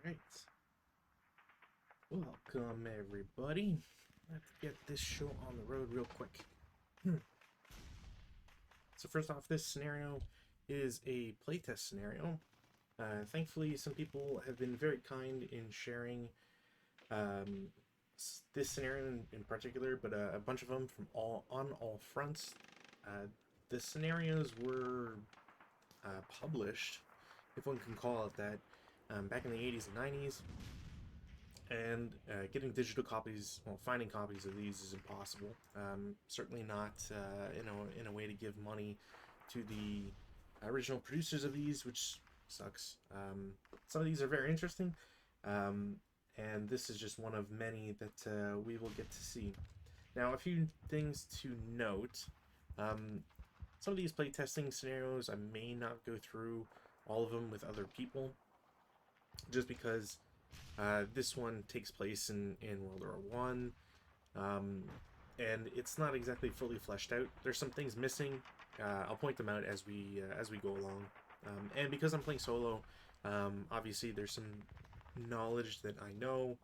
Right. Welcome, everybody. Let's get this show on the road real quick. So first off, this scenario is a playtest scenario. Thankfully, some people have been very kind in sharing um, this scenario in particular, but a bunch of them from all fronts. The scenarios were published, if one can call it that, back in the 80s and 90s. And getting digital copies, well, finding copies of these is impossible. Certainly not in a way to give money to the original producers of these, which sucks. Some of these are very interesting, and this is just one of many that we will get to see. Now, a few things to note. Some of these playtesting scenarios, I may not go through all of them with other people, just because this one takes place in World War One, and it's not exactly fully fleshed out. There's some things missing. I'll point them out as we go along. And because I'm playing solo, obviously there's some knowledge that I know.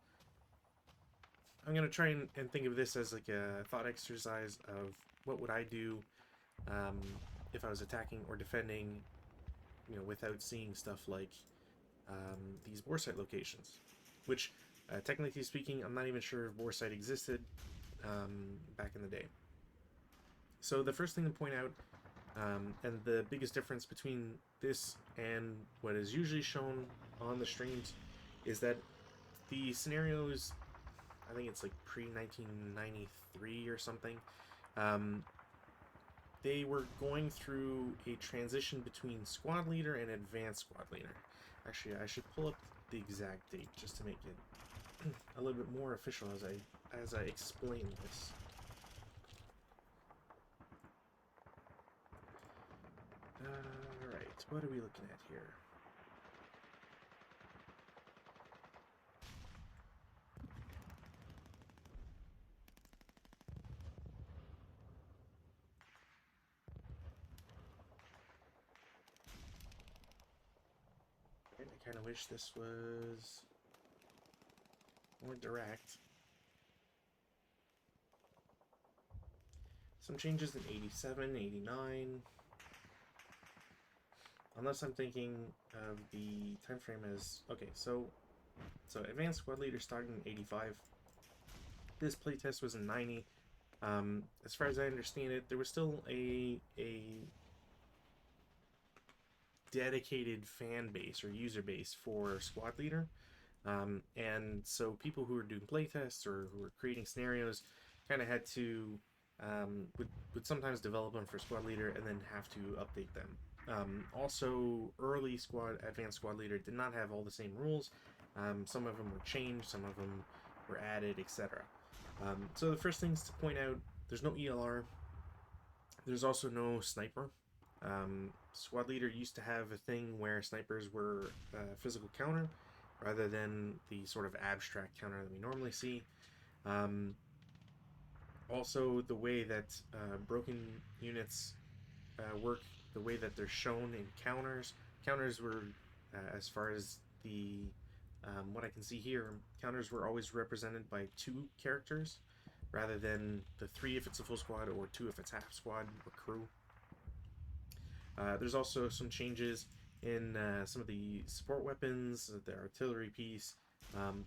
I'm gonna try and think of this as like a thought exercise of what would I do um, if I was attacking or defending, without seeing stuff like these war site locations, which technically speaking, I'm not even sure if war site existed back in the day. So the first thing to point out, and the biggest difference between this and what is usually shown on the streams, is that the scenarios, I think it's like pre-1993 or something, they were going through a transition between squad leader and advanced squad leader. Actually, I should pull up the exact date just to make it a little bit more official as I explain this. Alright, what are we looking at here? I kind of wish this was more direct. Some changes in 87, 89. Unless I'm thinking of the time frame as... Okay, so Advanced Squad Leader started in 85. This playtest was in 90. As far as I understand it, there was still a dedicated fan base or user base for Squad Leader. And so people who were doing playtests or who were creating scenarios kind of had to would sometimes develop them for Squad Leader and then have to update them. Also, early Advanced Squad Leader did not have all the same rules. Some of them were changed, some of them were added, etc. So the first things to point out, there's no ELR. There's also no sniper. Squad Leader used to have a thing where snipers were physical counter rather than the sort of abstract counter that we normally see. Also, the way that broken units work, the way that they're shown in counters were, as far as the what I can see here, counters were always represented by 2 characters rather than the 3 if it's a full squad or 2 if it's half squad or crew. There's also some changes in some of the support weapons, the artillery piece.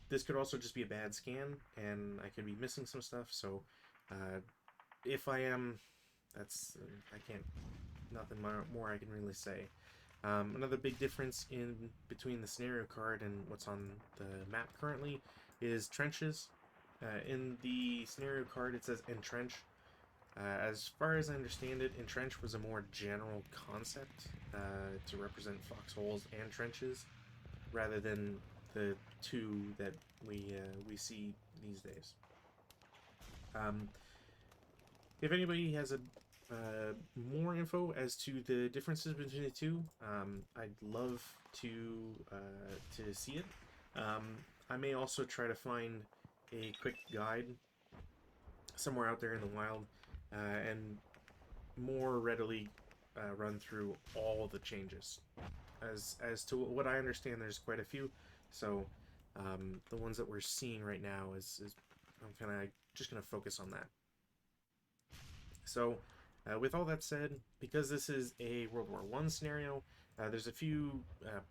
This could also just be a bad scan, and I could be missing some stuff, so if I am, I can't, nothing more I can really say. Another big difference between the scenario card and what's on the map currently is trenches. In the scenario card it says entrench. As far as I understand it, entrench was a more general concept to represent foxholes and trenches, rather than the 2 that we see these days. If anybody has more info as to the differences between the 2, I'd love to see it. I may also try to find a quick guide somewhere out there in the wild and more readily run through all the changes. As to what I understand, there's quite a few, so The ones that we're seeing right now is I'm kind of just going to focus on that. So, with all that said, because this is a World War I scenario, there's a few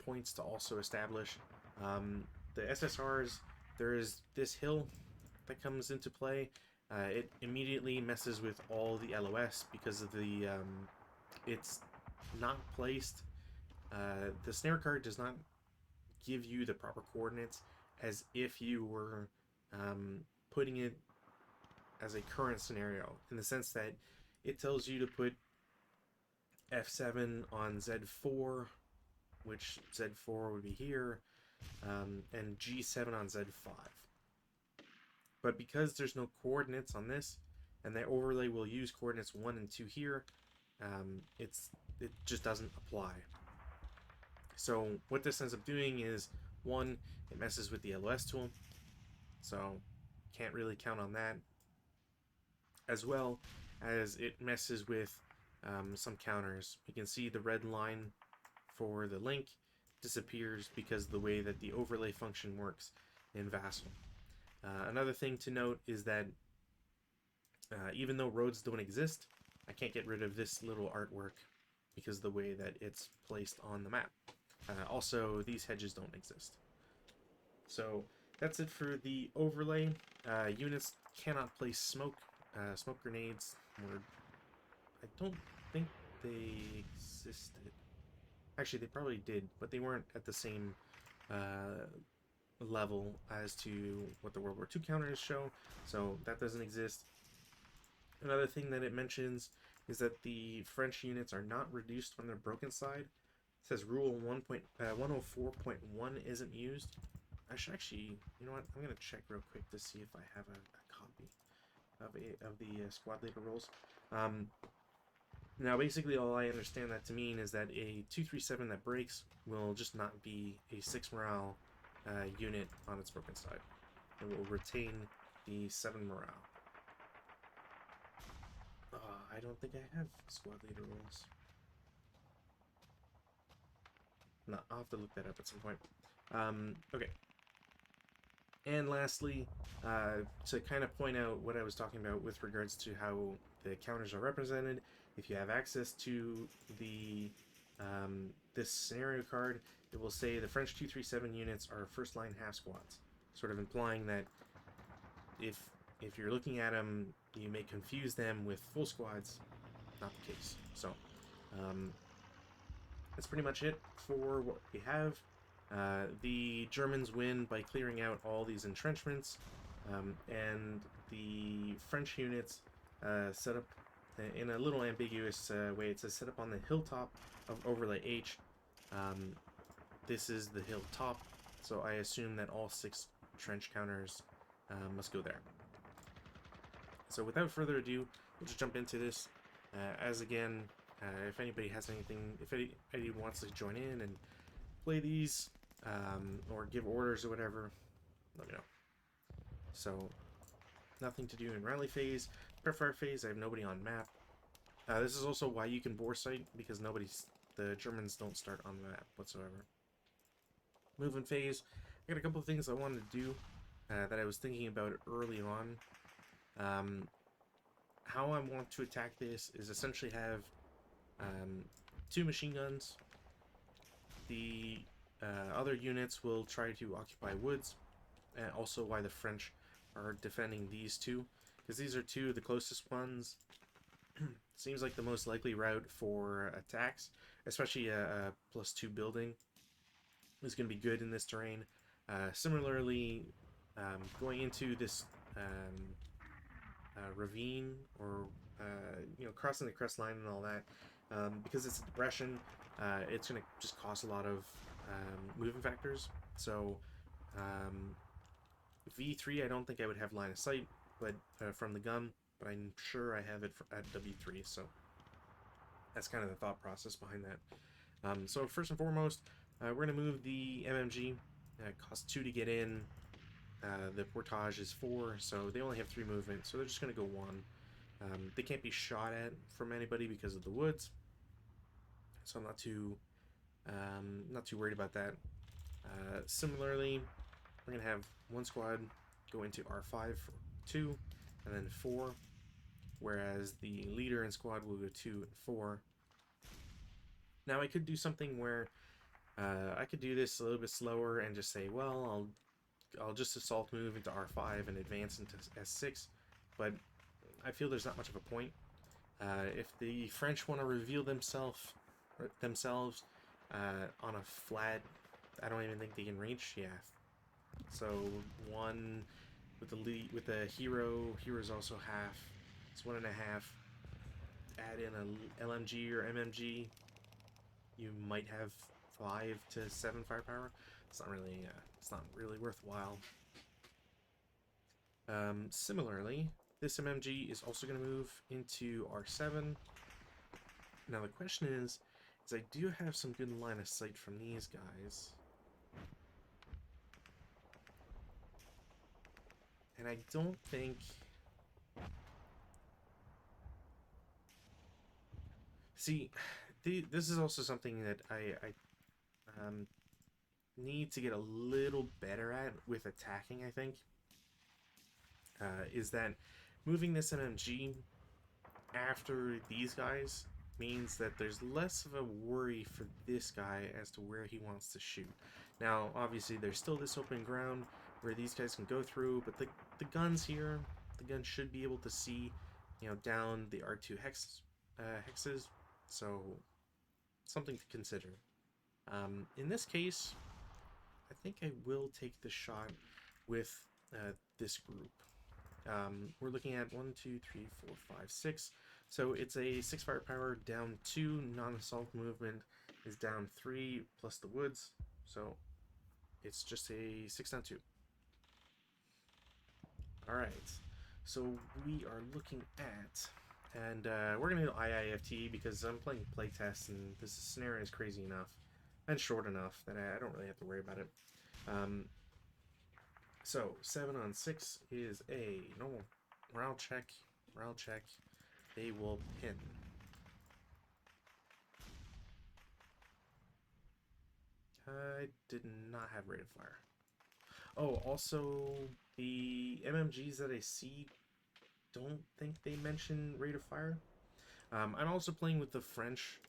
points to also establish. The SSRs, there is this hill that comes into play. It immediately messes with all the LOS because of the it's not placed. The snare card does not give you the proper coordinates as if you were putting it as a current scenario, in the sense that it tells you to put F7 on Z4, which Z4 would be here, and G7 on Z5. But because there's no coordinates on this, and the overlay will use coordinates 1 and 2 here, it just doesn't apply. So what this ends up doing is, one, it messes with the LOS tool, so can't really count on that, as well as it messes with some counters. You can see the red line for the link disappears because of the way that the overlay function works in Vassal. Another thing to note is that even though roads don't exist, I can't get rid of this little artwork because of the way that it's placed on the map. Also, these hedges don't exist. So that's it for the overlay. Units cannot place smoke grenades, or I don't think they existed. Actually, they probably did, but they weren't at the same level as to what the World War II counters show, so that doesn't exist. Another thing that it mentions is that the French units are not reduced when they're broken side. It says Rule 104.1 isn't used. I should actually, you know what, I'm going to check real quick to see if I have a copy of the squad leader rules. Now, basically, all I understand that to mean is that a 237 that breaks will just not be a 6 morale unit on its broken side. It will retain the 7 morale. I don't think I have squad leader rules. No, I'll have to look that up at some point. Okay. And lastly, to kind of point out what I was talking about with regards to how the counters are represented, if you have access to the this scenario card, it will say the French 237 units are first line half squads, sort of implying that if you're looking at them, you may confuse them with full squads. Not the case. So that's pretty much it for what we have. The Germans win by clearing out all these entrenchments, and the French units set up in a little ambiguous way. It says set up on the hilltop of overlay H. This is the hilltop, so I assume that all 6 trench counters must go there. So without further ado, we'll just jump into this. As again, if anybody has anything, if anybody wants to join in and play these, or give orders or whatever, let me know. So, nothing to do in rally phase. Prep-fire phase, I have nobody on map. This is also why you can bore sight, because the Germans don't start on the map whatsoever. Movement phase, I got a couple of things I wanted to do that I was thinking about early on. How I want to attack this is essentially have 2 machine guns. The other units will try to occupy woods, and also why the French are defending these 2, because these are 2 of the closest ones. Seems like the most likely route for attacks, especially a +2 building is going to be good in this terrain. Similarly, going into this ravine, or crossing the crest line and all that, because it's a depression, it's going to just cost a lot of movement factors. So V3, I don't think I would have line of sight, but from the gun, but I'm sure I have it at W3, so that's kind of the thought process behind that. So first and foremost, we're going to move the MMG. It costs 2 to get in. The portage is 4, so they only have 3 movement, so they're just going to go 1. They can't be shot at from anybody because of the woods, so I'm not too worried about that. Similarly, we're going to have one squad go into R5 for 2, and then 4, whereas the leader and squad will go 2 and 4. Now I could do something where I could do this a little bit slower and just say, well, I'll just assault move into R5 and advance into S6, but I feel there's not much of a point. If the French want to reveal themselves on a flat, I don't even think they can reach. Yeah. So one with the lead, with the hero's also half. It's 1.5. Add in a LMG or MMG, you might have 5 to 7 firepower. It's not really worthwhile. Similarly, this MMG is also going to move into R7. Now the question is I do have some good line of sight from these guys. And I don't think... See, this is also something that I need to get a little better at with attacking, I think. Is that moving this MMG after these guys means that there's less of a worry for this guy as to where he wants to shoot. Now, obviously, there's still this open ground where these guys can go through, but the guns here, the gun should be able to see, you know, down the R2 hexes, so something to consider. In this case, I think I will take the shot with this group. We're looking at 1, 2, 3, 4, 5, 6. So it's a 6 firepower, down 2, non-assault movement is down 3, plus the woods. So it's just a 6 down 2. Alright, so we are looking at, and we're going to do IIFT because I'm playing playtest and this scenario is crazy enough and short enough that I don't really have to worry about it. So 7 on 6 is a normal morale check. They will pin. I did not have rate of fire. Oh, also the MMGs that I see, don't think they mention rate of fire. I'm also playing with the French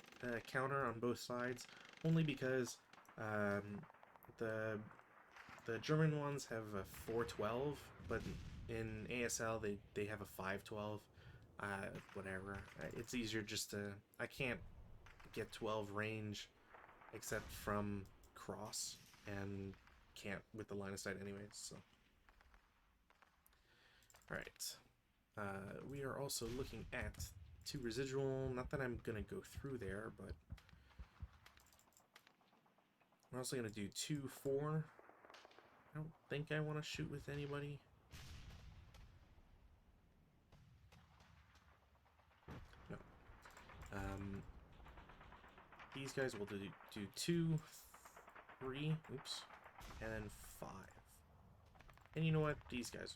counter on both sides, only because the German ones have a 412, but in ASL they have a 512. Whatever. It's easier just to... I can't get 12 range except from cross, and can't with the line of sight anyways, so... Alright. We are also looking at 2 residual. Not that I'm gonna go through there, but... I'm also gonna do 2, 4. I don't think I want to shoot with anybody. No. These guys will do 2, 3, oops, and then 5. And you know what? These guys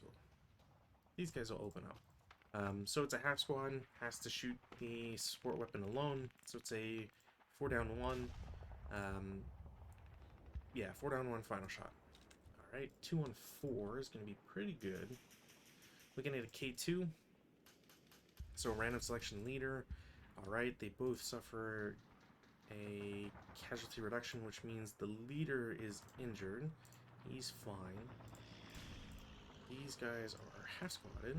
will open up. So it's a half squad, has to shoot the support weapon alone. So it's a 4 down 1. Yeah, 4 down 1 final shot. Alright, 2 on 4 is going to be pretty good. Looking at a K2. So random selection leader. Alright, they both suffer a casualty reduction, which means the leader is injured. He's fine. These guys are half squatted.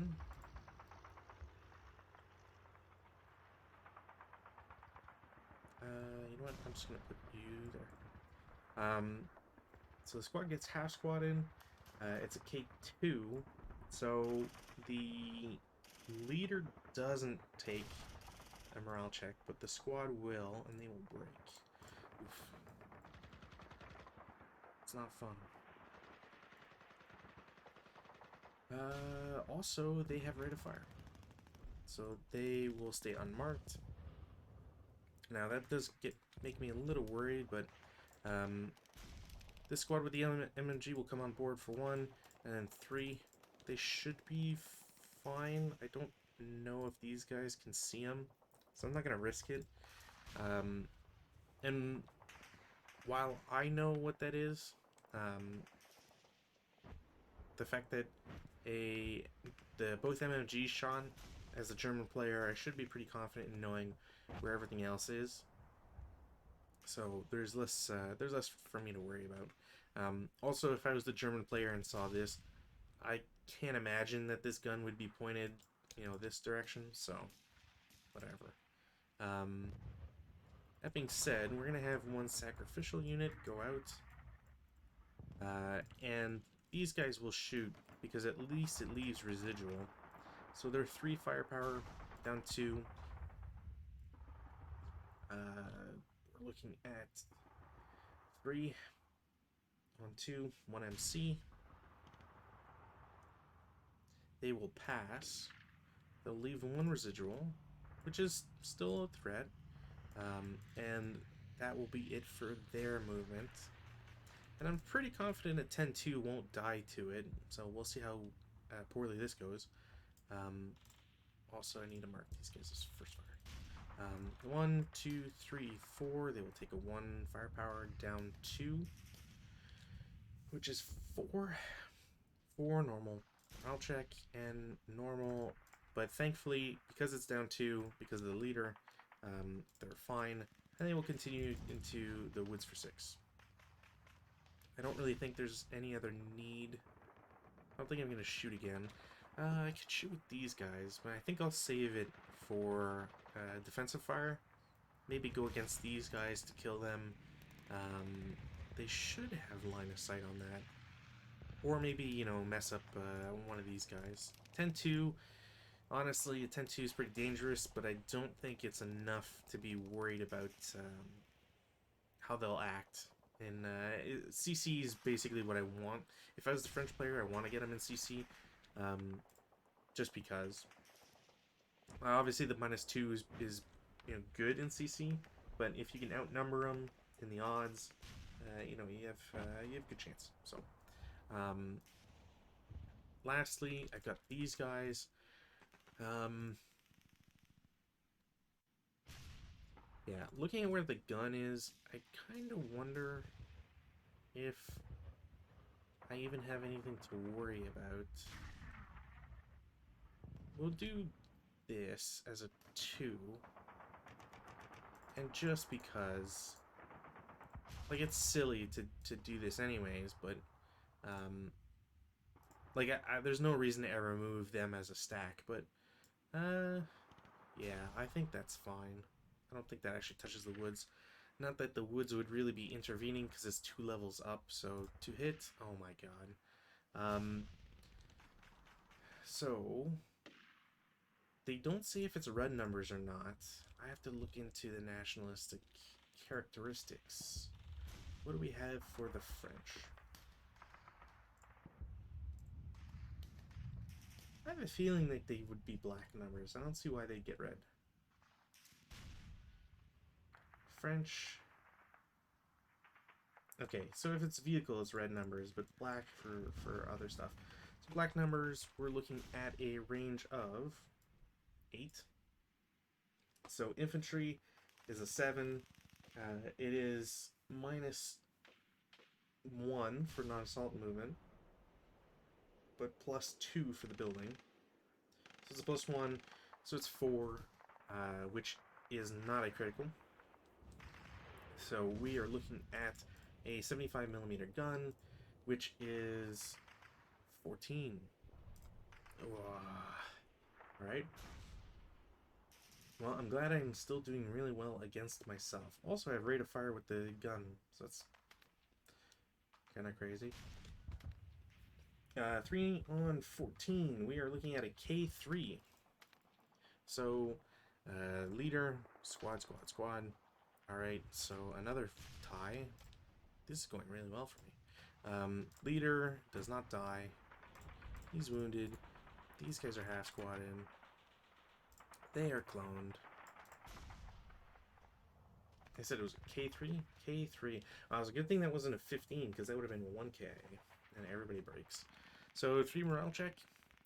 You know what? I'm just going to put you there. So the squad gets half squatted. It's a K2, so the leader doesn't take a morale check, but the squad will, and they will break. Oof. It's not fun. Also, they have rate of fire, so they will stay unmarked. Now that does make me a little worried, but this squad with the MMG will come on board for 1, and then 3. They should be fine. I don't know if these guys can see them, so I'm not going to risk it. And while I know what that is, the fact that both MMGs shot as a German player, I should be pretty confident in knowing where everything else is. So there's less for me to worry about. Also, if I was the German player and saw this, I can't imagine that this gun would be pointed, this direction. So whatever. That being said, we're gonna have one sacrificial unit go out, and these guys will shoot because at least it leaves residual. So they're 3 firepower, down 2. We're looking at 3 on 2, 1 MC. They will pass. They'll leave 1 residual, which is still a threat. And that will be it for their movement. And I'm pretty confident a 10-2 won't die to it, so we'll see how poorly this goes. Also, I need to mark these guys as first fire. 1, 2, 3, 4. They will take a 1 firepower, down 2, which is 4. 4 normal. I'll check and normal, but thankfully, because it's down 2, because of the leader, they're fine, and they will continue into the woods for 6. I don't really think there's any other need. I don't think I'm going to shoot again. I could shoot with these guys, but I think I'll save it for defensive fire. Maybe go against these guys to kill them. They should have line of sight on that. Or maybe, mess up one of these guys. 10-2. Honestly, a 10-2 is pretty dangerous, but I don't think it's enough to be worried about how they'll act. And CC is basically what I want. If I was the French player, I want to get him in CC, just because. Obviously, the -2 is good in CC, but if you can outnumber them in the odds, you have a good chance. So, lastly, I've got these guys. Yeah, looking at where the gun is, I kind of wonder if I even have anything to worry about. We'll do this as a 2. And just because, like, it's silly to do this anyways, but, like, there's no reason to ever move them as a stack, but, yeah, I think that's fine. I don't think that actually touches the woods. Not that the woods would really be intervening because it's 2 levels up, so to hit, oh my god. So, they don't say if it's red numbers or not. I have to look into the nationalistic characteristics. What do we have for the French? I have a feeling that they would be black numbers. I don't see why they'd get red. French. Okay, so if it's vehicle, it's red numbers, but black for other stuff. So black numbers, we're looking at a range of 8. So infantry is a 7. It is -1 for non-assault movement, but +2 for the building. So it's a +1, so it's 4, which is not a critical. So we are looking at a 75mm gun, which is 14. Alright. Well, I'm glad I'm still doing really well against myself. Also, I have rate of fire with the gun, so that's kind of crazy. 3 on 14. We are looking at a K3. So, leader, squad. Alright, so another tie. This is going really well for me. Leader does not die. He's wounded. These guys are half squatted. They are cloned. I said it was a K3? K3. It was a good thing that wasn't a 15, because that would have been 1K. And everybody breaks. So 3 morale check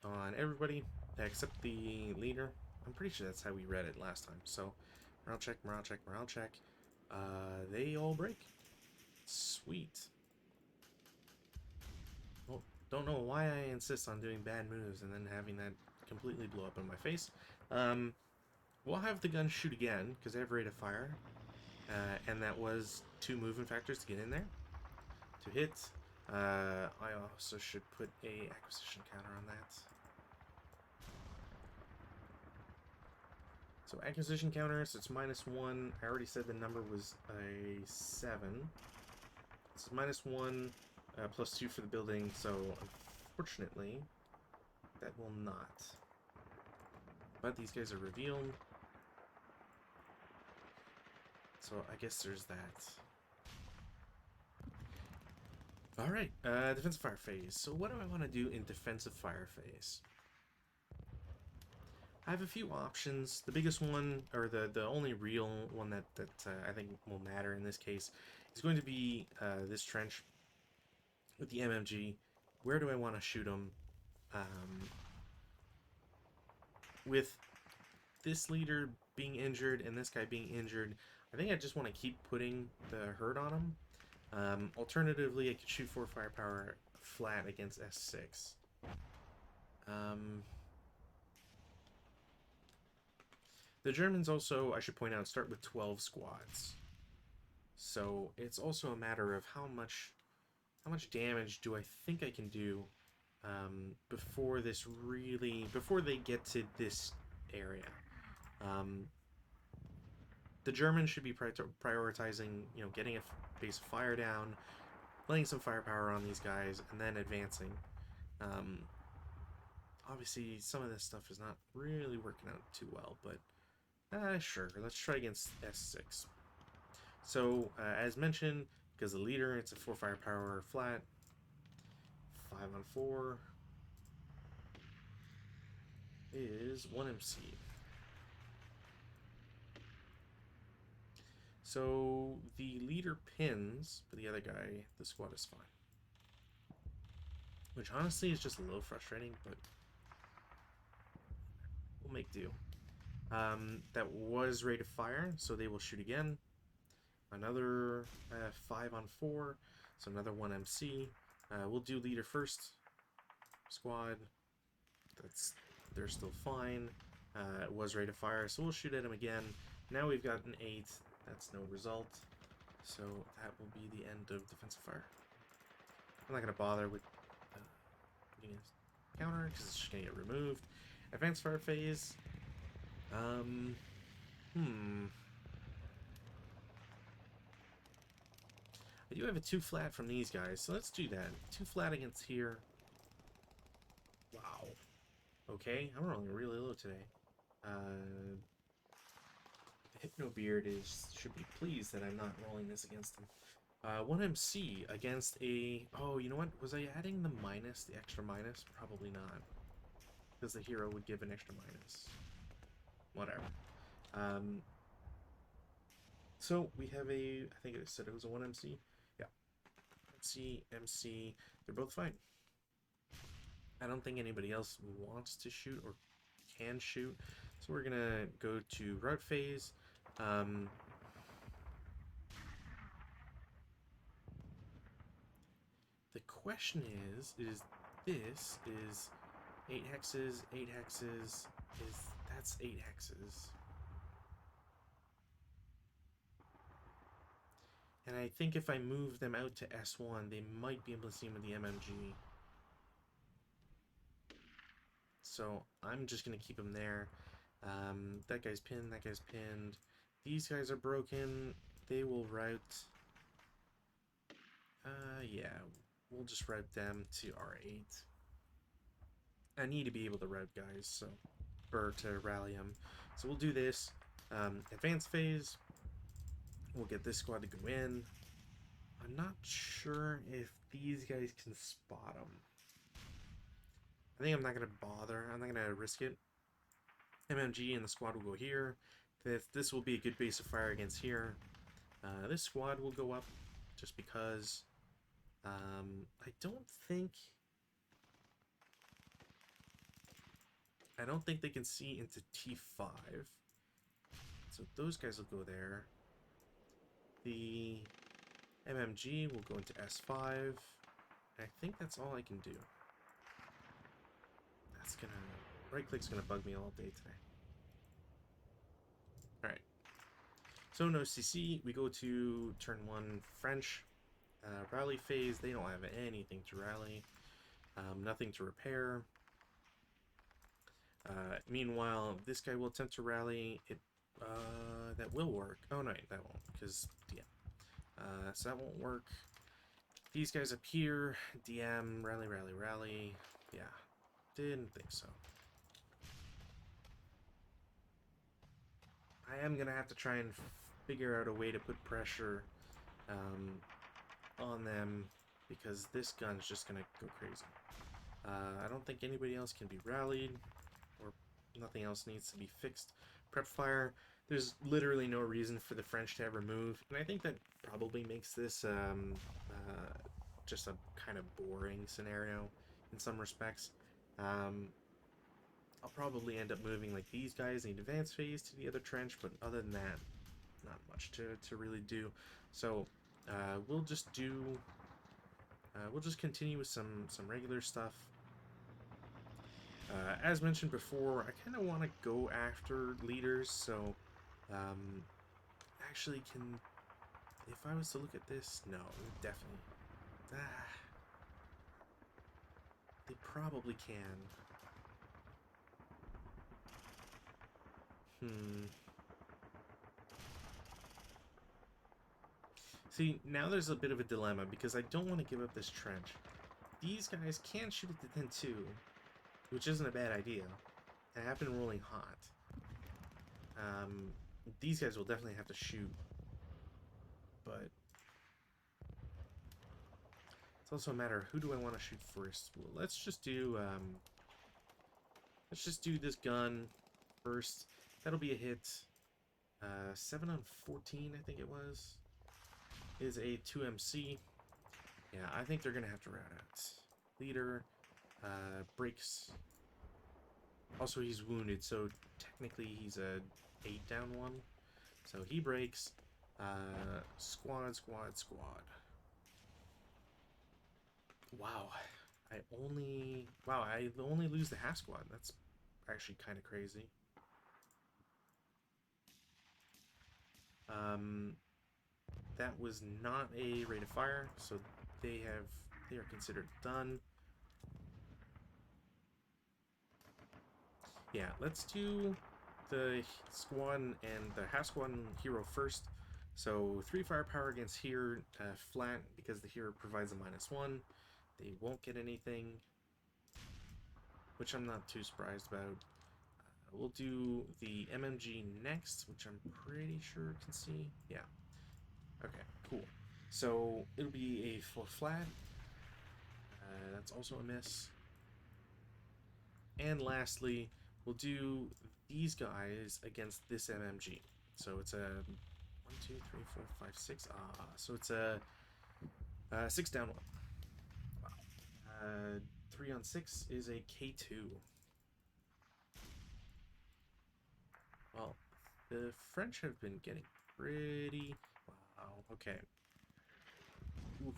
on everybody except the leader. I'm pretty sure that's how we read it last time. So morale check. They all break. Sweet. Oh, Don't know why I insist on doing bad moves and then having that completely blow up in my face. We'll have the gun shoot again, because I have rate of fire. And that was 2 movement factors to get in there. To hit. I also should put a acquisition counter on that. So acquisition counter, so it's -1. I already said the number was a 7. It's -1, +2 for the building, so unfortunately, that will not. But these guys are revealed. So I guess there's that. Alright, defensive fire phase. So what do I want to do in defensive fire phase? I have a few options. The biggest one, or the only real one that I think will matter in this case, is going to be this trench with the MMG. Where do I want to shoot them? With this leader being injured and this guy being injured, I think I just want to keep putting the hurt on him. Alternatively, I could shoot 4 firepower flat against S6. The Germans also, I should point out, start with 12 squads. So it's also a matter of how much damage do I think I can do before they get to this area. The Germans should be prioritizing, getting a base of fire down, laying some firepower on these guys, and then advancing. Obviously, some of this stuff is not really working out too well, but sure, let's try against S6. So, as mentioned, because the leader, it's a 4 firepower flat, 5 on 4 is 1 MC. So the leader pins, but the other guy, the squad is fine. Which honestly is just a little frustrating, but we'll make do. That was rate of fire, so they will shoot again. Another 5 on 4, so another 1 MC. We'll do leader first. Squad, they're still fine. It was rate of fire, so we'll shoot at him again. Now we've got an 8. That's no result. So that will be the end of defensive fire. I'm not going to bother with putting a counter because it's just going to get removed. Advanced fire phase. I do have a 2 flat from these guys, so let's do that. 2 flat against here. Wow. Okay, I'm rolling really low today. Hypnobeard should be pleased that I'm not rolling this against him. 1 MC against a... Oh, you know what? Was I adding the minus, the extra minus? Probably not. Because the hero would give an extra minus. Whatever. So we have a... I think I said it was a 1 MC. Yeah. MC. They're both fine. I don't think anybody else wants to shoot or can shoot. So we're going to go to route phase. The question is this is 8 hexes, 8 hexes, that's 8 hexes. And I think if I move them out to S1, they might be able to see him with the MMG. So I'm just going to keep him there. That guy's pinned, that guy's pinned. These guys are broken. They will route. Yeah, we'll just route them to R8. I need to be able to route guys, so, or to rally them. So we'll do this. Advanced phase. We'll get this squad to go in. I'm not sure if these guys can spot them. I think I'm not going to bother. I'm not going to risk it. MMG and the squad will go here. This will be a good base of fire against here. This squad will go up just because I don't think they can see into T5. So those guys will go there. The MMG will go into S5. I think that's all I can do. That's gonna... Right-click's gonna bug me all day today. Alright. So no CC, we go to turn 1 French. Rally phase, they don't have anything to rally. Nothing to repair. Meanwhile, this guy will attempt to rally. That will work. Oh no, that won't, because, yeah. So that won't work. These guys up here, DM, rally, rally, rally. Yeah, didn't think so. I am going to have to try and figure out a way to put pressure on them, because this gun's just going to go crazy. I don't think anybody else can be rallied, or nothing else needs to be fixed. Prep fire, there's literally no reason for the French to ever move, and I think that probably makes this just a kind of boring scenario in some respects. I'll probably end up moving like these guys in the advanced phase to the other trench, but other than that, not much to really do. So we'll just continue with some regular stuff. As mentioned before, I kind of want to go after leaders, so actually if I was to look at this, no, definitely. They probably can. See, now there's a bit of a dilemma, because I don't want to give up this trench. These guys can shoot at the 10-2, which isn't a bad idea. I have been rolling hot. These guys will definitely have to shoot, but it's also a matter of who do I want to shoot first. Well, let's just do this gun first. That'll be a hit. 7 on 14, I think it was, is a 2MC. Yeah, I think they're gonna have to route out. Leader breaks. Also, he's wounded, so technically he's a 8 down 1. So he breaks. Squad. Wow, I only lose the half squad. That's actually kind of crazy. That was not a rate of fire, so they are considered done. Yeah, let's do the squad and the half squad and hero first. So 3 firepower against here, flat, because the hero provides a -1. They won't get anything, which I'm not too surprised about. We'll do the MMG next, which I'm pretty sure can see. Yeah. Okay, cool. So it'll be a full flat. That's also a miss. And lastly, we'll do these guys against this MMG. So it's a 1, 2, 3, 4, 5, 6. So it's a 6 down 1. Wow. 3 on 6 is a K2. Well, the French have been getting pretty... Wow, okay. Oof.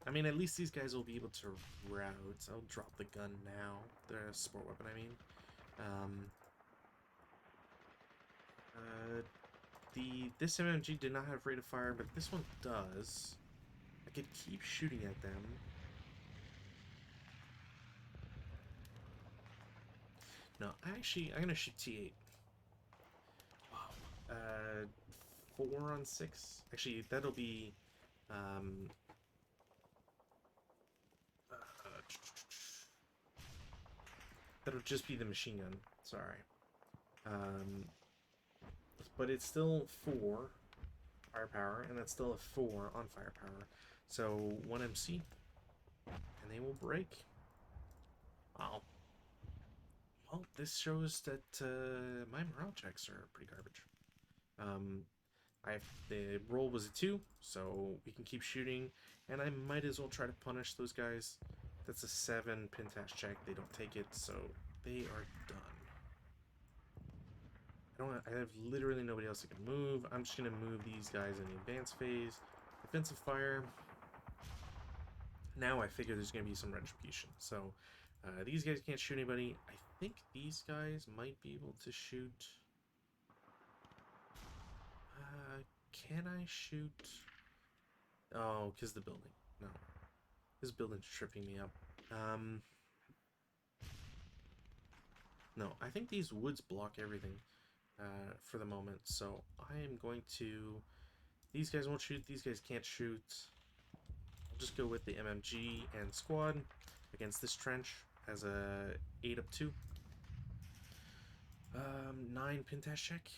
I mean, at least these guys will be able to route. I'll drop the gun now. The sport weapon, I mean. This MMG did not have rate of fire, but this one does. I could keep shooting at them. No, I'm gonna shoot T8. Wow. 4 on 6. Actually, that'll be that'll just be the machine gun. Sorry. But it's still 4 firepower, and that's still a 4 on firepower. So 1 MC, and they will break. Wow. Well, this shows that my morale checks are pretty garbage. The roll was a 2, so we can keep shooting, and I might as well try to punish those guys. That's a 7 Pintash check. They don't take it, so they are done. I have literally nobody else that can move. I'm just gonna move these guys in the advanced phase. Defensive fire. Now I figure there's going to be some retribution. So these guys can't shoot anybody. I think these guys might be able to shoot. Can I shoot? Oh, because the building. No. This building's tripping me up. No, I think these woods block everything for the moment. So I am going to... These guys won't shoot. These guys can't shoot. I'll just go with the MMG and squad against this trench as a 8 up 2. 9 pin task check.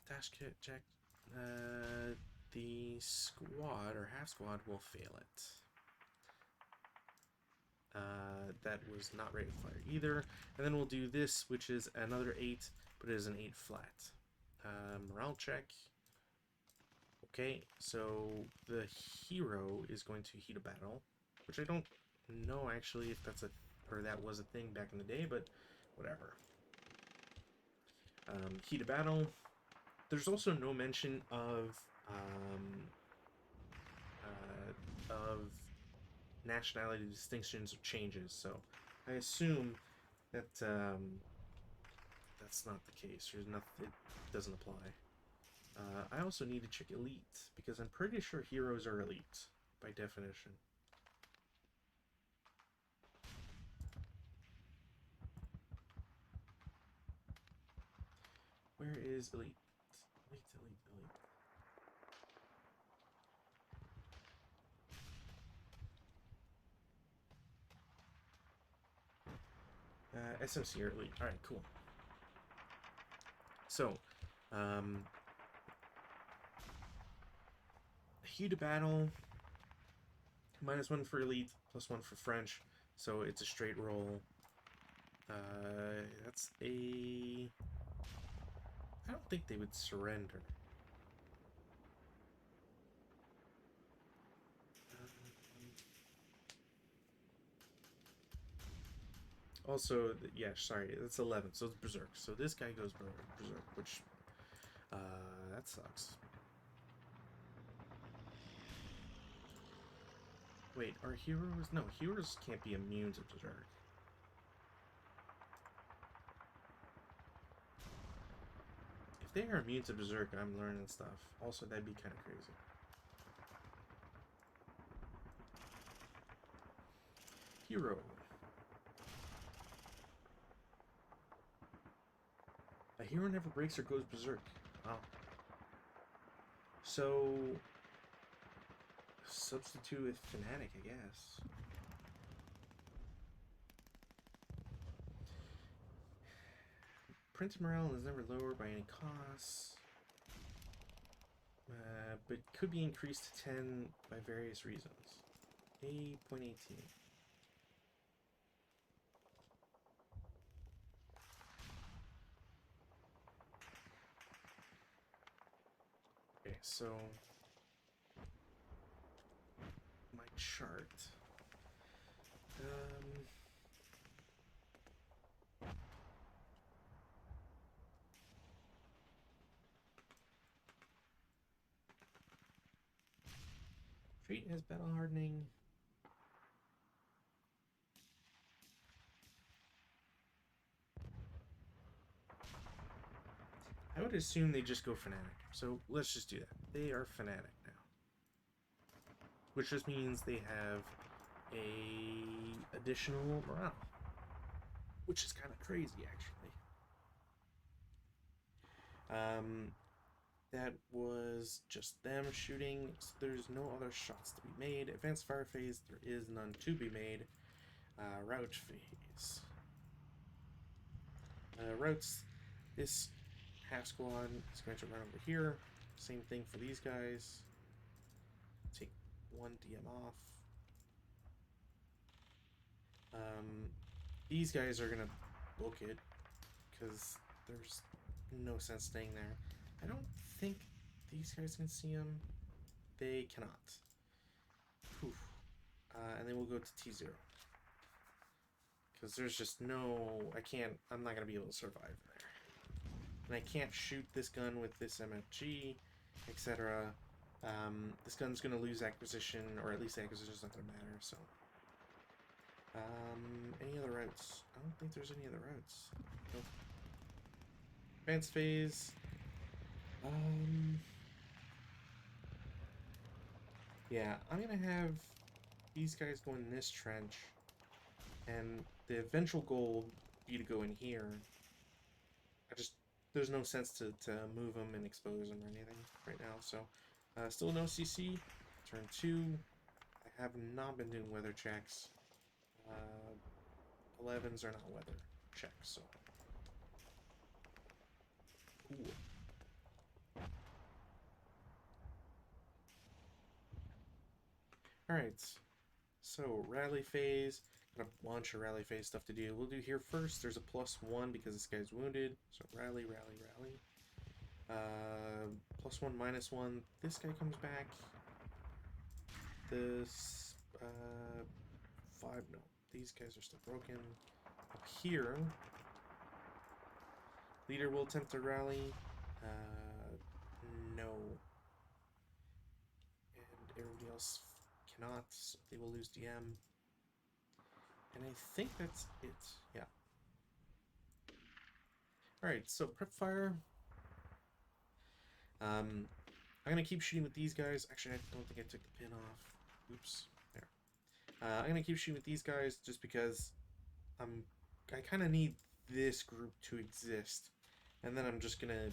Task check. The squad or half squad will fail it. That was not ready to fire either. And then we'll do this, which is another 8, but it is an 8 flat. Morale check. Okay, so the hero is going to heat a battle, which I don't know actually if that's that was a thing back in the day, but whatever. Heat a battle. There's also no mention of nationality distinctions or changes, so I assume that that's not the case. There's nothing. It doesn't apply. I also need to check elite because I'm pretty sure heroes are elite by definition. Where is elite? Elite. SMC or elite. Alright, cool. So, heat of battle, -1 for elite, +1 for French, so it's a straight roll. That's a... I don't think they would surrender. Also, yeah, sorry, that's 11, so it's Berserk. So this guy goes Berserk, which, that sucks. Wait, are heroes? No, heroes can't be immune to Berserk. If they are immune to Berserk, I'm learning stuff. Also, that'd be kind of crazy. Hero. A hero never breaks or goes berserk. Wow. So, substitute with Fanatic, I guess. Print morale is never lowered by any cost, but could be increased to 10 by various reasons. 8.18. Okay, so my chart. Trait has battle hardening. I would assume they just go Fanatic. So let's just do that. They are Fanatic now. Which just means they have a additional morale. Which is kind of crazy, actually. That was just them shooting. So there's no other shots to be made. Advanced fire phase, there is none to be made. Route phase. Routes, this half squad is going to run over here. Same thing for these guys. Take 1 DM off. These guys are gonna book it because there's no sense staying there. I don't think these guys can see him. They cannot. Poof. And then we'll go to T0. Because there's just no... I'm not going to be able to survive there. And I can't shoot this gun with this MFG, etc. This gun's going to lose acquisition, or at least the acquisition's not going to matter, so... Any other routes? I don't think there's any other routes. Nope. Advance phase. Yeah, I'm gonna have these guys go in this trench, and the eventual goal would be to go in here. There's no sense to move them and expose them or anything right now, so still no CC. Turn 2. I have not been doing weather checks. 11s are not weather checks, so cool. Alright, so rally phase. Got a bunch of rally phase stuff to do. We'll do here first. There's a +1 because this guy's wounded. So rally, rally, rally. +1, -1. This guy comes back. This 5. No, these guys are still broken. Up here, leader will attempt to rally. No. And everybody else cannot, so they will lose DM. And I think that's it. Yeah. Alright, so prep fire. I'm gonna keep shooting with these guys. Actually, I don't think I took the pin off. Oops. There. I'm gonna keep shooting with these guys just because I kind of need this group to exist. And then I'm just gonna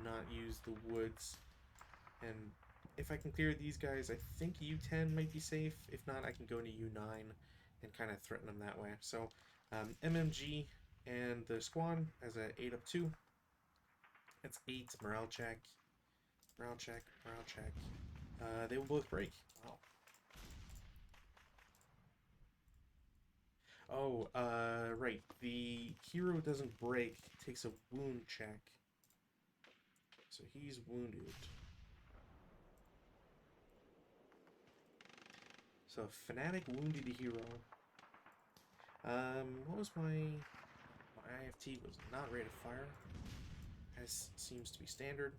not use the woods. And if I can clear these guys, I think U10 might be safe. If not, I can go into U9 and kind of threaten them that way. So MMG and the squad has a 8+2. That's 8. Morale check. Morale check. Morale check. They will both break. Wow. Oh, right. The hero doesn't break, takes a wound check. So he's wounded. So Fnatic wounded hero. What was my IFT was not rate of fire, as seems to be standard.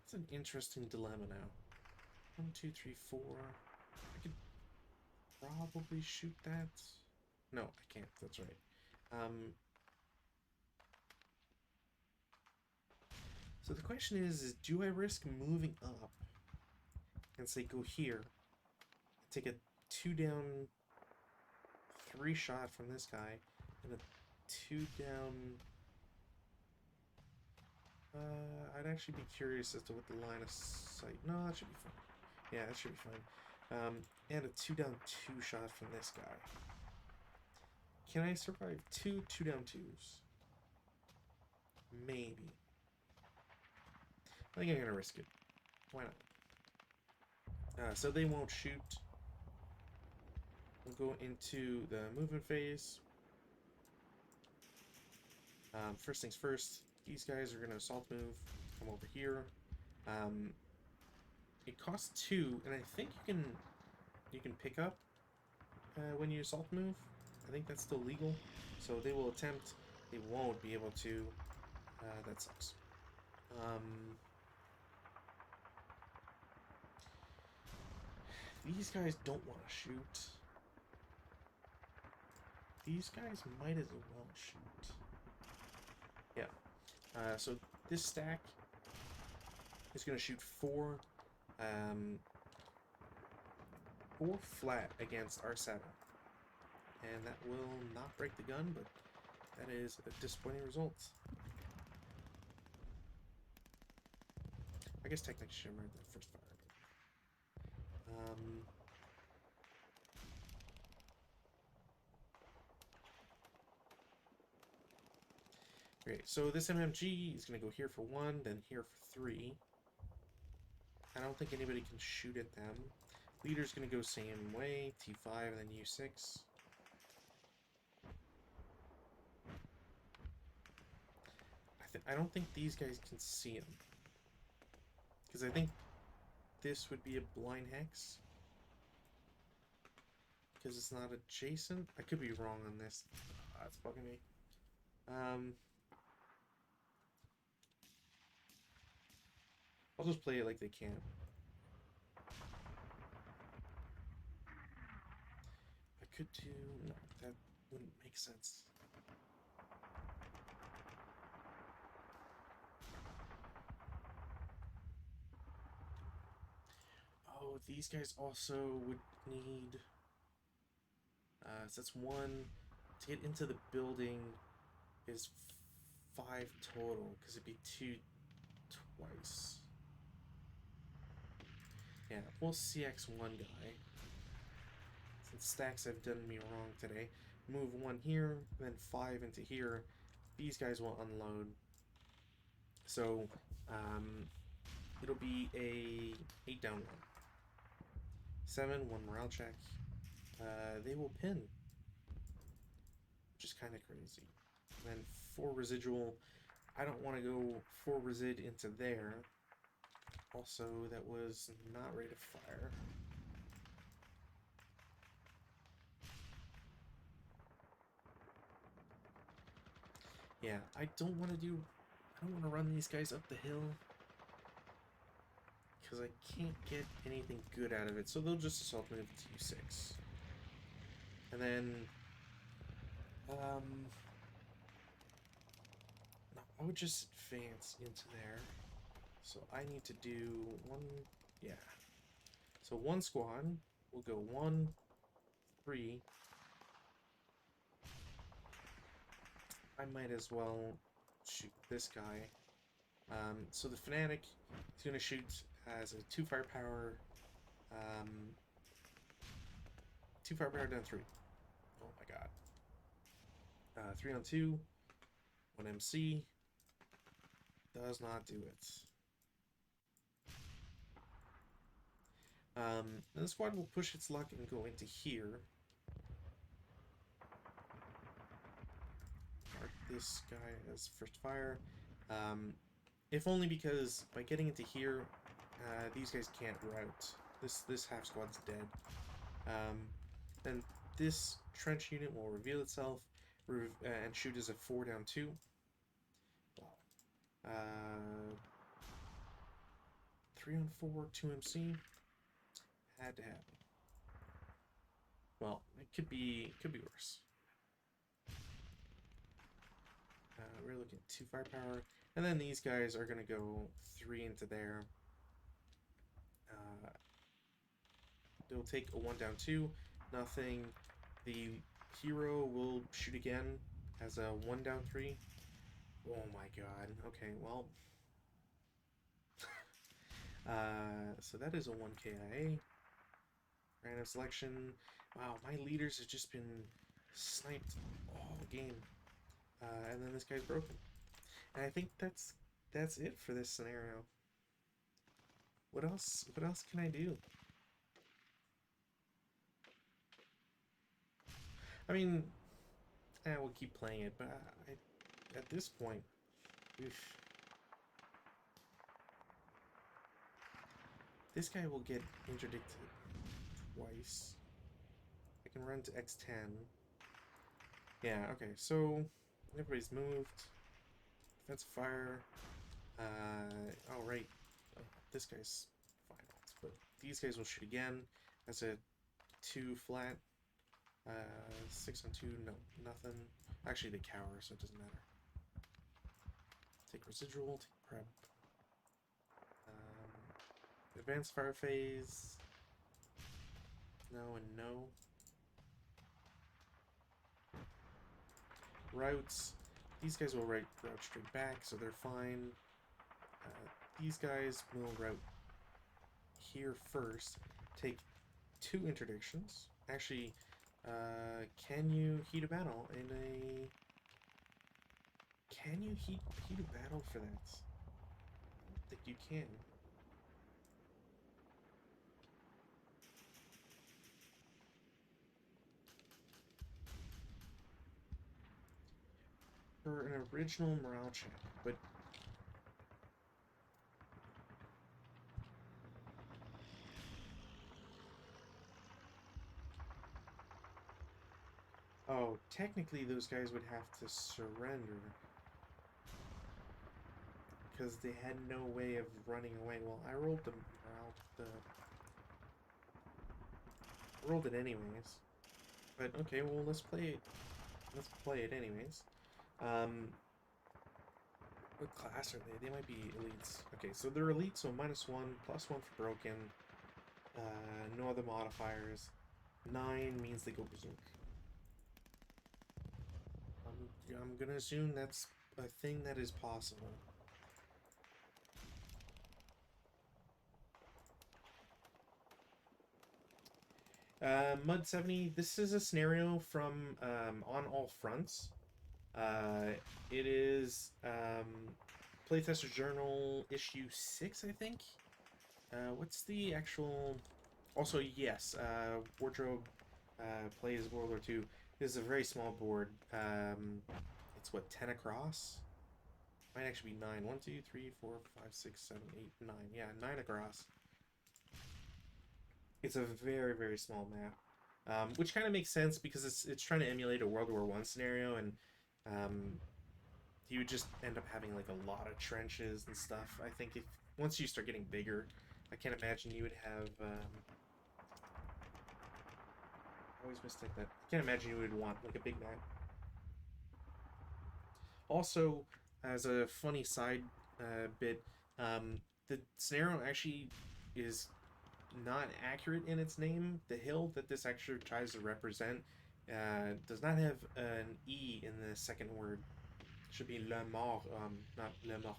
It's an interesting dilemma now. 1, 2, 3, 4. I could probably shoot that. No, I can't. That's right. So the question is do I risk moving up and say go here, take a 2 down, 3 shot from this guy, and a 2 down. I'd actually be curious as to what the line of sight. No, that should be fine. Yeah, that should be fine. And a 2 down 2 shot from this guy. Can I survive 2 down 2s? Maybe. I think I'm gonna risk it. Why not? So they won't shoot. We'll go into the movement phase. First things first, these guys are going to assault move. Come over here. It costs 2, and I think you can pick up when you assault move. I think that's still legal. So they will attempt. They won't be able to. That sucks. These guys don't want to shoot. These guys might as well shoot. Yeah. So this stack is going to shoot 4 flat against R7. And that will not break the gun, but that is a disappointing result. I guess technically should have murdered that first fire. Great, so this MMG is going to go here for 1, then here for 3. I don't think anybody can shoot at them. Leader's going to go same way, T5 and then U6. I don't think these guys can see him. Because I think this would be a blind hex. Because it's not adjacent. I could be wrong on this. It's bugging me. I'll just play it like they can. could do... No, that wouldn't make sense. Oh, these guys also would need... so that's 1. To get into the building is 5 total, because it'd be 2 twice. Yeah, we'll CX 1 guy. Since stacks have done me wrong today. Move 1 here, then 5 into here. These guys will unload. So, it'll be a 8 down 1. 7, 1 morale check. They will pin. Which is kind of crazy. And then 4 residual. I don't want to go 4 resid into there. Also, that was not rate of fire. Yeah, I don't want to run these guys up the hill. Because I can't get anything good out of it. So they'll just assault move to 6. And then, no, I would just advance into there. So I need to do 1, yeah. So 1 squad will go 1, 3. I might as well shoot this guy. So the Fanatic is going to shoot as a 2 firepower, 2 firepower down 3. Oh my god. 3 on 2, 1 MC. Does not do it. Then the squad will push its luck and go into here. Mark this guy as first fire. If only because by getting into here, these guys can't route. This half squad's dead. Then this trench unit will reveal itself and shoot as a 4 down 2. Wow. 3 on 4, 2 MC. Had to happen. Well, it could be worse. We're looking at 2 firepower, and then these guys are gonna go 3 into there. They'll take a 1 down 2, nothing. The hero will shoot again as a 1 down 3. Oh my god. Okay, well. So that is a 1 KIA. Random selection. Wow, my leaders have just been sniped all game. And then this guy's broken. And I think that's it for this scenario. What else can I do? I mean, we'll keep playing it, but at this point, oof. This guy will get interdicted twice. I can run to X10. Yeah, okay, so everybody's moved. Defensive fire. Oh, right. Oh, this guy's finals, but these guys will shoot again. That's a 2 flat. 6 on 2, no, nothing. Actually, they cower, so it doesn't matter. Take residual, take prep. Advanced fire phase. No and no. Routes. These guys will route straight back, so they're fine. These guys will route here first. Take 2 interdictions. Actually, can you heat a battle in a... Can you heat a battle for that? I don't think you can. For an original morale check, but... Oh, technically those guys would have to surrender. Because they had no way of running away. Well, I rolled the morale, rolled it anyways. But okay, well, let's play it. Let's play it anyways. What class are they? They might be elites. Okay, so they're elite, so -1, +1 for broken. No other modifiers. 9 means they go berserk. I'm gonna assume that's a thing that is possible. Mud 70, this is a scenario from On All Fronts. It is Playtester Journal issue 6, I think. What's the actual... Also, yes, Wardrobe plays World War II. This is a very small board. It's what, 10 across? Might actually be 9. 1, 2, 3, 4, 5, 6, 7, 8, 9. Yeah, 9 across. It's a very, very small map. Which kind of makes sense because it's trying to emulate a World War I scenario, and you would just end up having like a lot of trenches and stuff. I think if once you start getting bigger, I can't imagine you would have... I always mistake that. I can't imagine you would want like a big map. Also, as a funny side bit, the scenario actually is not accurate in its name. The hill that this actually tries to represent does not have an E in the second word. It should be Le Mort, not Le Mort.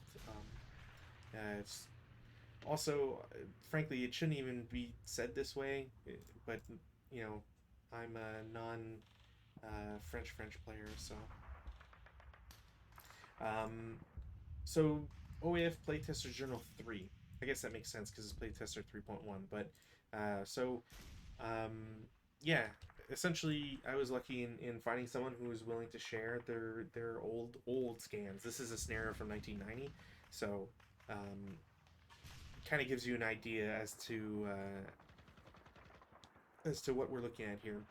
It's also, frankly, it shouldn't even be said this way, but, you know, I'm a non-French player, so... So OAF Playtester Journal 3. I guess that makes sense because it's Playtester 3.1. But yeah, essentially, I was lucky in finding someone who was willing to share their old scans. This is a scenario from 1990, so kind of gives you an idea as to what we're looking at here.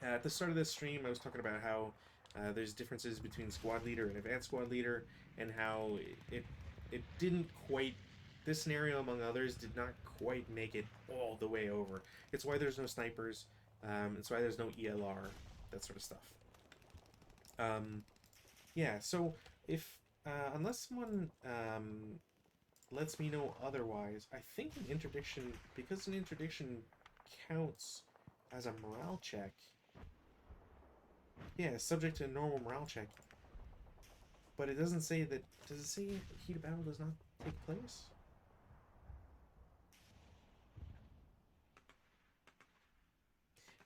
At the start of this stream, I was talking about how there's differences between squad leader and advanced squad leader, and how it didn't quite... This scenario, among others, did not quite make it all the way over. It's why there's no snipers. It's why there's no ELR, that sort of stuff. Yeah, so if... unless someone lets me know otherwise, I think an interdiction... Because an interdiction counts as a morale check... Yeah, subject to a normal morale check. But it doesn't say that... Does it say heat of battle does not take place?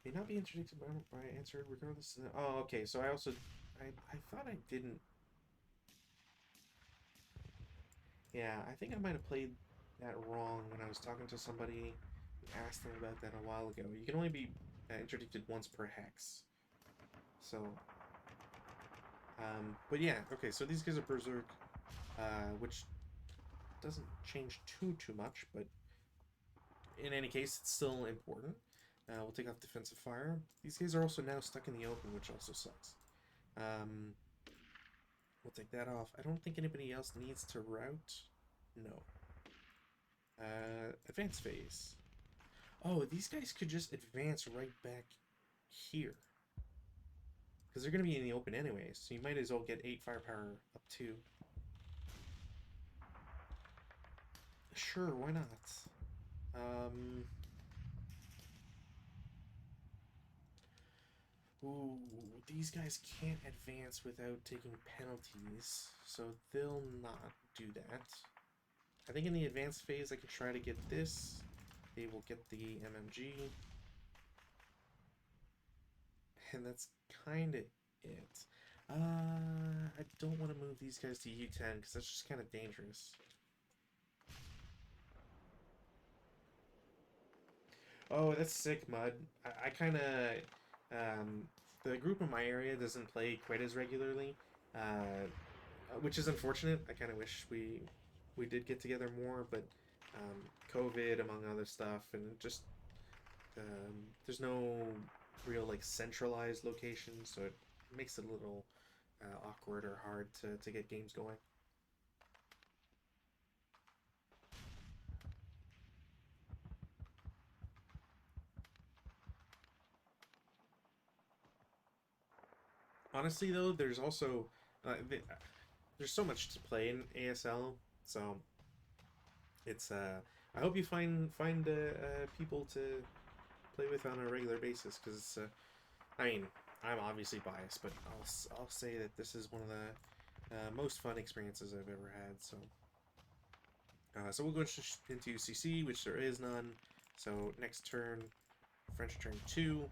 May not be interdicted by answer regardless... Oh, okay, so I also... I thought I didn't... Yeah, I think I might have played that wrong when I was talking to somebody and asked them about that a while ago. You can only be interdicted once per hex. So... but yeah, okay, so these guys are Berserk, which doesn't change too much, but in any case, it's still important. We'll take off defensive fire. These guys are also now stuck in the open, which also sucks. We'll take that off. I don't think anybody else needs to route. No. Advance phase. Oh, these guys could just advance right back here. Because they're going to be in the open anyways, so you might as well get 8 firepower up 2. Sure, why not? Ooh, these guys can't advance without taking penalties, so they'll not do that. I think in the advanced phase I can try to get this. They will get the MMG. And that's kind of it. I don't want to move these guys to U10 because that's just kind of dangerous. Oh, that's sick, Mud. I kind of... the group in my area doesn't play quite as regularly, which is unfortunate. I kind of wish we did get together more, but COVID, among other stuff, and just... there's no real, like, centralized location, so it makes it a little awkward or hard to get games going. honestly though, there's also there's so much to play in ASL, so it's I hope you find people to play with on a regular basis, because I mean, I'm obviously biased, but I'll say that this is one of the most fun experiences I've ever had. So so we'll go into CC, which there is none. So next turn, French turn 2,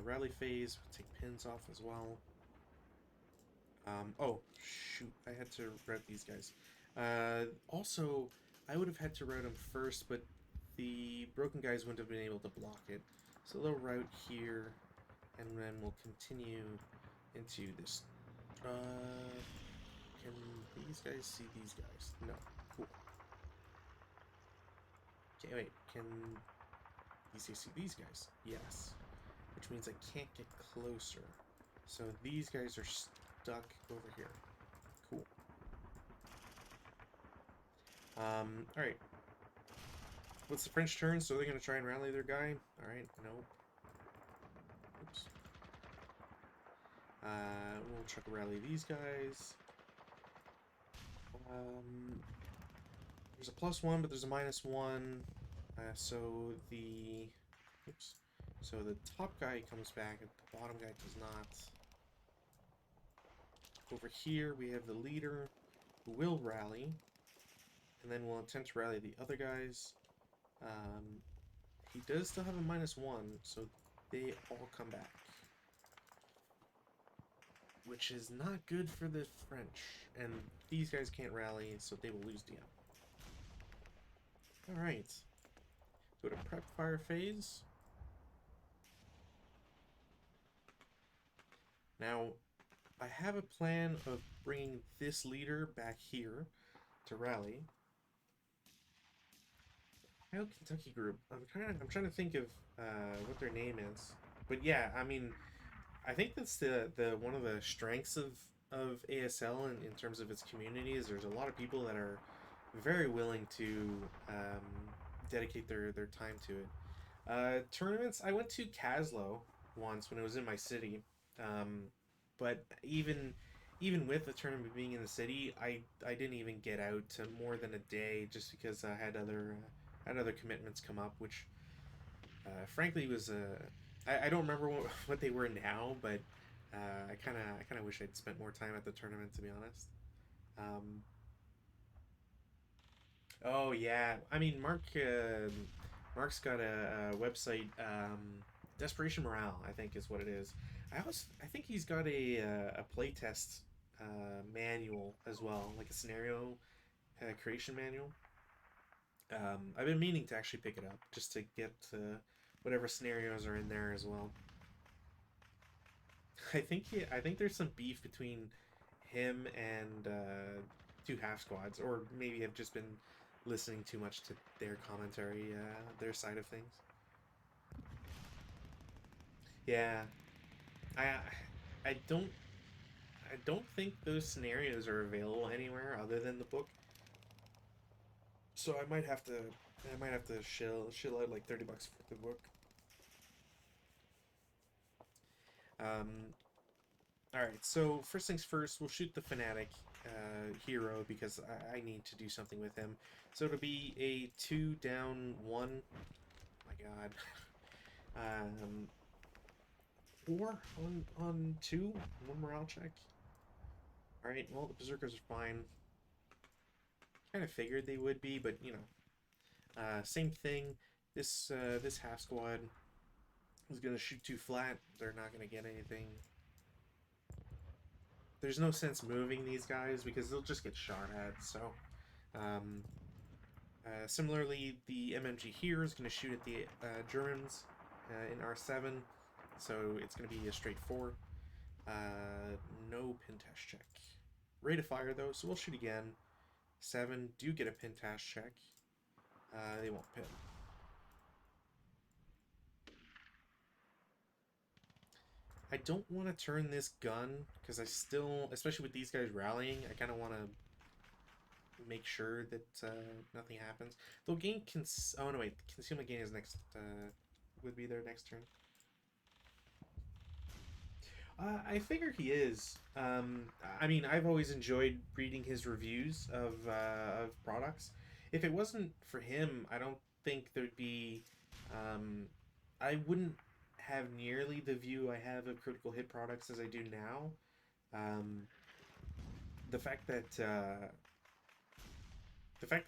rally phase. We'll take pins off as well. Oh shoot, I had to route these guys. Also, I would have had to route them first, but the broken guys wouldn't have been able to block it. So they'll route here, and then we'll continue into this. Can these guys see these guys? No. Cool. Okay, wait. Can these guys see these guys? Yes. Which means I can't get closer. So these guys are stuck over here. Cool. Alright. What's the French turn? So they're going to try and rally their guy? Alright, nope. Oops. We'll try to rally these guys. There's a +1, but there's a -1. So the... Oops. So the top guy comes back, and the bottom guy does not. Over here, we have the leader, who will rally. And then we'll attempt to rally the other guys. He does still have a -1, so they all come back. Which is not good for the French. And these guys can't rally, so they will lose DM. Alright. Go to prep fire phase. Now, I have a plan of bringing this leader back here to rally. Ohio Kentucky group. I'm trying to think of what their name is. But yeah, I mean, I think that's the one of the strengths of ASL in terms of its community is there's a lot of people that are very willing to dedicate their time to it. Tournaments, I went to Caslo once when it was in my city, but even with the tournament being in the city, I didn't even get out to more than a day just because I had other commitments come up, which frankly was I don't remember what they were now, but I kind of wish I'd spent more time at the tournament, to be honest. Oh yeah, I mean Mark's got a website, Desperation Morale, I think is what it is. I think he's got a playtest manual as well, like a scenario creation manual. I've been meaning to actually pick it up just to get whatever scenarios are in there as well. I think there's some beef between him and two half squads, or maybe I've just been listening too much to their commentary, their side of things. Yeah, I I don't I don't think those scenarios are available anywhere other than the book. So I might have to shill out like $30 for the book. Um, all right. So first things first, we'll shoot the fanatic hero because I need to do something with him. So it'll be a 2 down 1. My God. 4 on 2. 1 morale check. All right. Well, the berserkers are fine. Kind of figured they would be, but you know, same thing. This half squad is gonna shoot too flat. They're not gonna get anything. There's no sense moving these guys because they'll just get shot at. So, um, similarly, the MMG here is gonna shoot at the Germans in R7. So it's gonna be a straight 4. No pin test check. Rate of fire though, so we'll shoot again. 7 do get a pin task check. They won't pin. I don't want to turn this gun because I still, especially with these guys rallying, I kind of want to make sure that nothing happens. They'll gain oh no wait, concealment gain is next would be their next turn. I figure he is. I mean, I've always enjoyed reading his reviews of products. If it wasn't for him, I don't think there'd be. Um, I wouldn't have nearly the view I have of critical hit products as I do now. Um, the fact that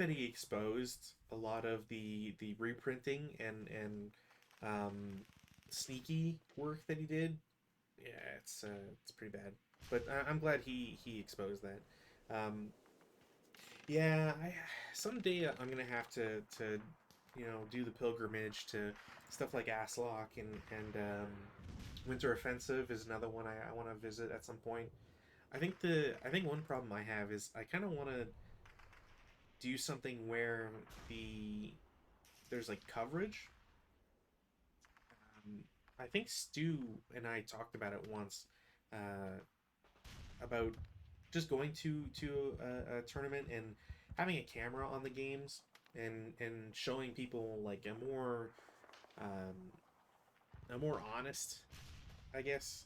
he exposed a lot of the reprinting and sneaky work that he did, yeah, it's pretty bad. But I'm glad he exposed that. Um, yeah, I someday I'm gonna have to do the pilgrimage to stuff like Aslock and Winter Offensive is another one I want to visit at some point. I think one problem I have is I kind of want to do something where there's like coverage. Um, I think Stu and I talked about it once, uh, about just going to a tournament and having a camera on the games and showing people like um, a more honest, I guess,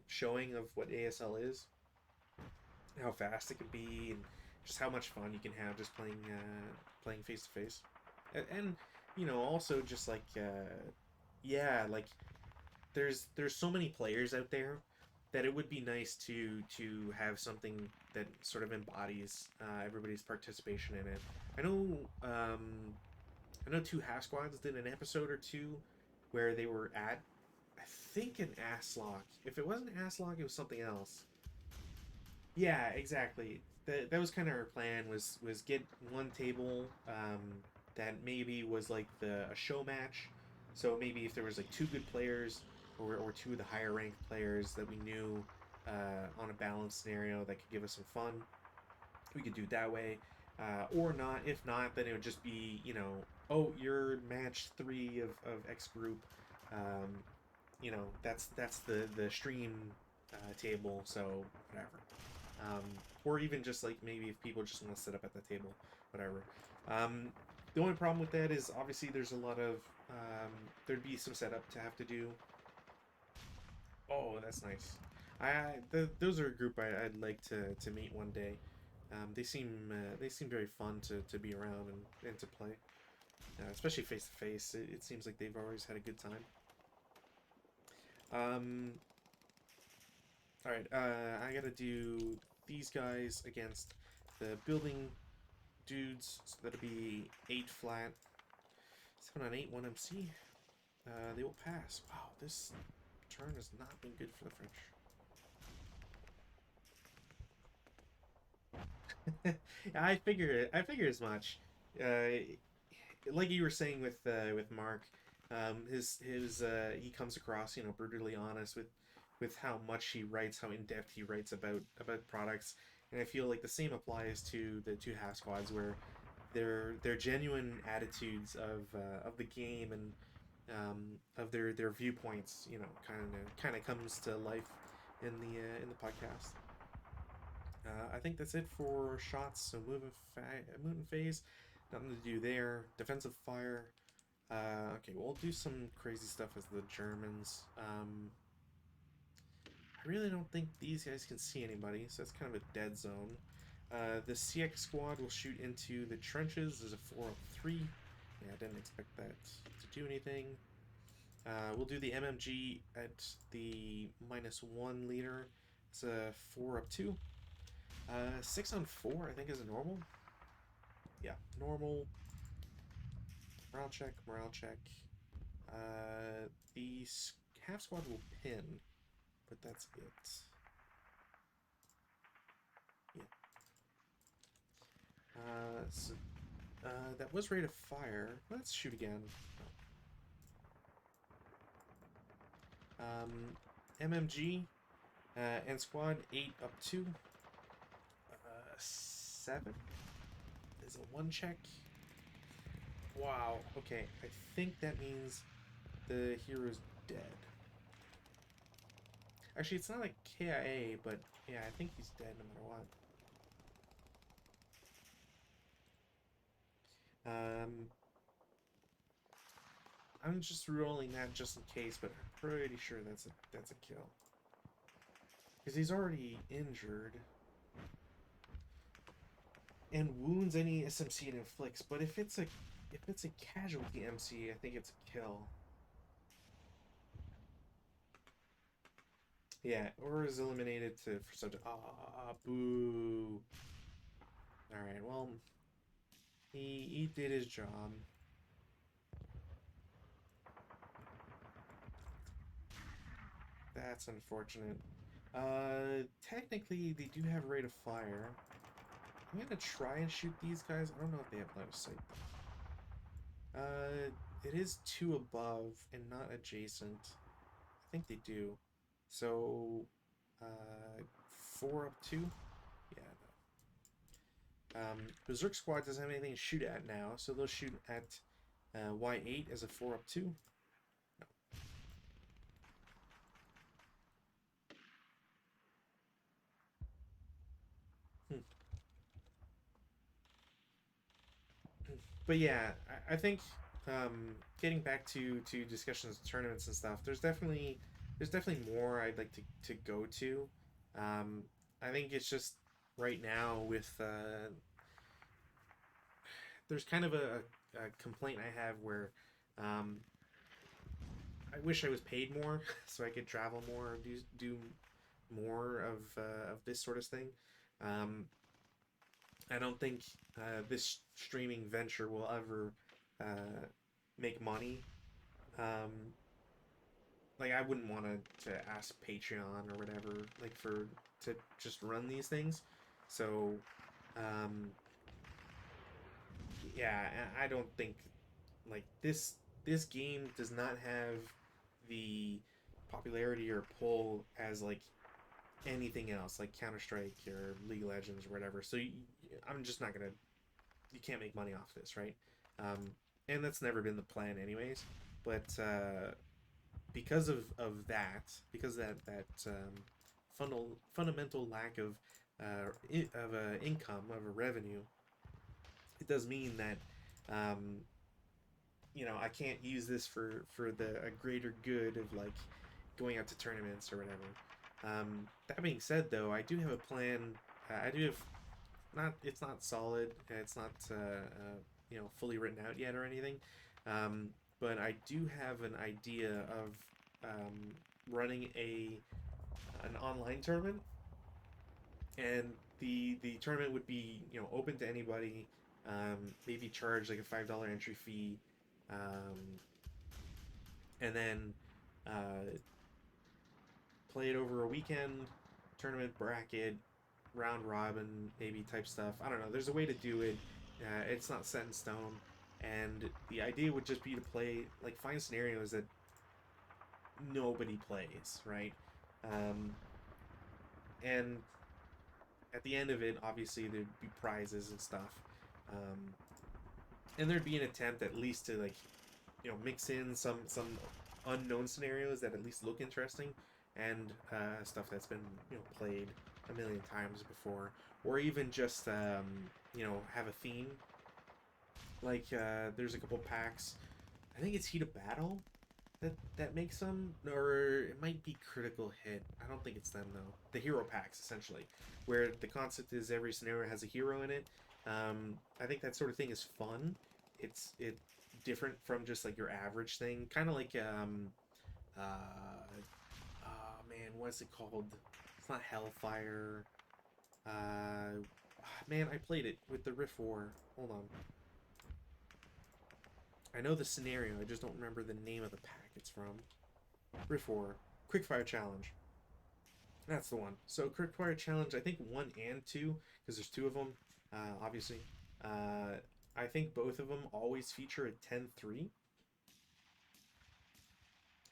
showing of what ASL is, how fast it can be, and just how much fun you can have just playing face to face, and also just like yeah, like there's so many players out there that it would be nice to have something that sort of embodies everybody's participation in it. I know I know two half squads did an episode or two where they were at, I think, an Asslock. If it wasn't Asslock, it was something else. Yeah, exactly. That was kind of our plan, was get one table that maybe was like a show match. So maybe if there was like two good players or two of the higher ranked players that we knew on a balanced scenario that could give us some fun, we could do it that way. Or not. If not, then it would just be, oh, you're match three of X group. Um, that's the stream table, so whatever. um, or even just like maybe if people just want to sit up at the table, whatever. Um, the only problem with that is obviously there's a lot of there'd be some setup to have to do. Oh, that's nice. Those are a group I'd like to meet one day. They seem very fun to be around and to play, especially face to face. It seems like they've always had a good time. Um, all right, I gotta do these guys against the building dudes, so that'll be 8 flat. 7 on 8, 1 MC. They will pass. Wow, this turn has not been good for the French. I figure as much. Like you were saying with Mark, his he comes across brutally honest with how much he writes, how in depth he writes about products, and I feel like the same applies to the two half squads where their genuine attitudes of the game and of their viewpoints, kind of comes to life in the podcast. I think that's it for shots. So moving phase, nothing to do there. Defensive fire. Okay, we'll do some crazy stuff as the Germans. I really don't think these guys can see anybody, so that's kind of a dead zone. The CX squad will shoot into the trenches. There's a 4-3. Yeah, I didn't expect that to do anything. We'll do the MMG at the -1 leader. It's a 4-2. 6 on 4, I think, is a normal. Yeah, normal. Morale check, morale check. The half squad will pin, but that's it. Yeah. So, that was rate of fire. Let's shoot again. MMG and squad 8 up 2. 7 is a 1 check. Wow. Okay, I think that means the hero's dead. Actually, it's not like KIA, but yeah, I think he's dead no matter what. I'm just rolling that just in case, but I'm pretty sure that's a kill. Because he's already injured. And wounds any SMC it inflicts, but if it's a casualty MC, I think it's a kill. Yeah, or is eliminated for subject. Boo. Alright, well, he did his job. That's unfortunate. Technically, they do have rate of fire. I'm gonna try and shoot these guys. I don't know if they have line of sight. It is 2 above and not adjacent. I think they do. So, 4 up 2? Yeah, no. Berserk Squad doesn't have anything to shoot at now, so they'll shoot at Y8 as a 4 up 2. No. But yeah, I think getting back to discussions, tournaments and stuff, there's definitely more I'd like to go to. I think it's just right now with there's kind of a complaint I have where um, I wish I was paid more so I could travel more, do more of this sort of thing. Um, I don't think this streaming venture will ever make money. Um, like I wouldn't want to ask Patreon or whatever like for to just run these things. So um, yeah, I don't think like this game does not have the popularity or pull as like anything else like Counter-Strike or League of Legends or whatever. So I'm just not gonna. You can't make money off this, right? Um, and that's never been the plan, anyways. But because of that, because fundamental lack of income of a revenue, it does mean that I can't use this for the a greater good of like going out to tournaments or whatever. That being said, though, I do have a plan. I do have not. It's not solid. It's not fully written out yet or anything. But I do have an idea of running an online tournament, and the tournament would be open to anybody. Maybe charge like a $5 entry fee, and then play it over a weekend, tournament bracket, round robin, maybe type stuff. I don't know. There's a way to do it. It's not set in stone, and the idea would just be to play like find scenarios that nobody plays, right? Um, and at the end of it, obviously there'd be prizes and stuff, um, and there'd be an attempt at least to like mix in some unknown scenarios that at least look interesting, and stuff that's been played a million times before, or even just have a theme. Like there's a couple packs. I think it's Heat of Battle that makes them, or it might be Critical Hit. I don't think it's them though. The hero packs essentially, where the concept is every scenario has a hero in it. I think that sort of thing is fun. It different from just like your average thing, kind of like oh man, what's it called? It's not Hellfire. Man, I played it with the Rift War. Hold on. I know the scenario, I just don't remember the name of the pack it's from. Rift War. Quickfire Challenge. That's the one. So Quickfire Challenge, I think 1 and 2, because there's 2 of them, obviously. I think both of them always feature a 10-3.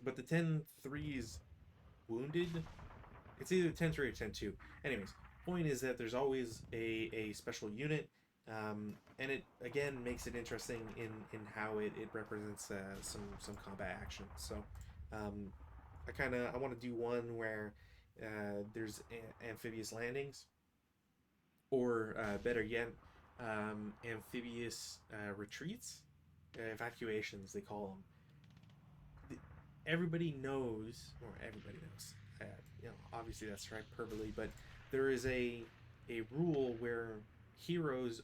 But the 10-3 is wounded. It's either 10-3 or 10-2. Anyways, point is that there's always a special unit, and it again makes it interesting in how it represents some combat action. So I want to do one where there's amphibious landings, or better yet, amphibious retreats, evacuations they call them. Everybody knows, or everybody knows. you know, obviously that's hyperbole, but there is a rule where heroes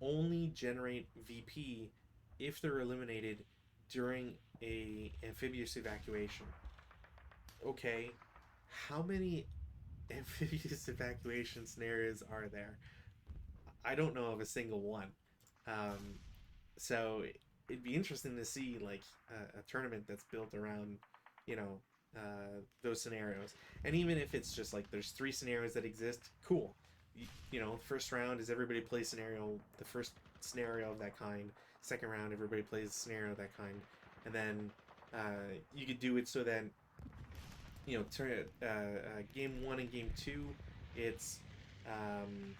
only generate VP if they're eliminated during a amphibious evacuation. Okay, how many amphibious evacuation scenarios are there? I don't know of a single one. Um, so it'd be interesting to see like a tournament that's built around, you know, those scenarios. And even if it's just like there's three scenarios that exist, cool. You know, first round is everybody plays scenario, the first scenario of that kind. Second round, everybody plays a scenario of that kind, and then you could do it so that you know, game one and game two, it's um,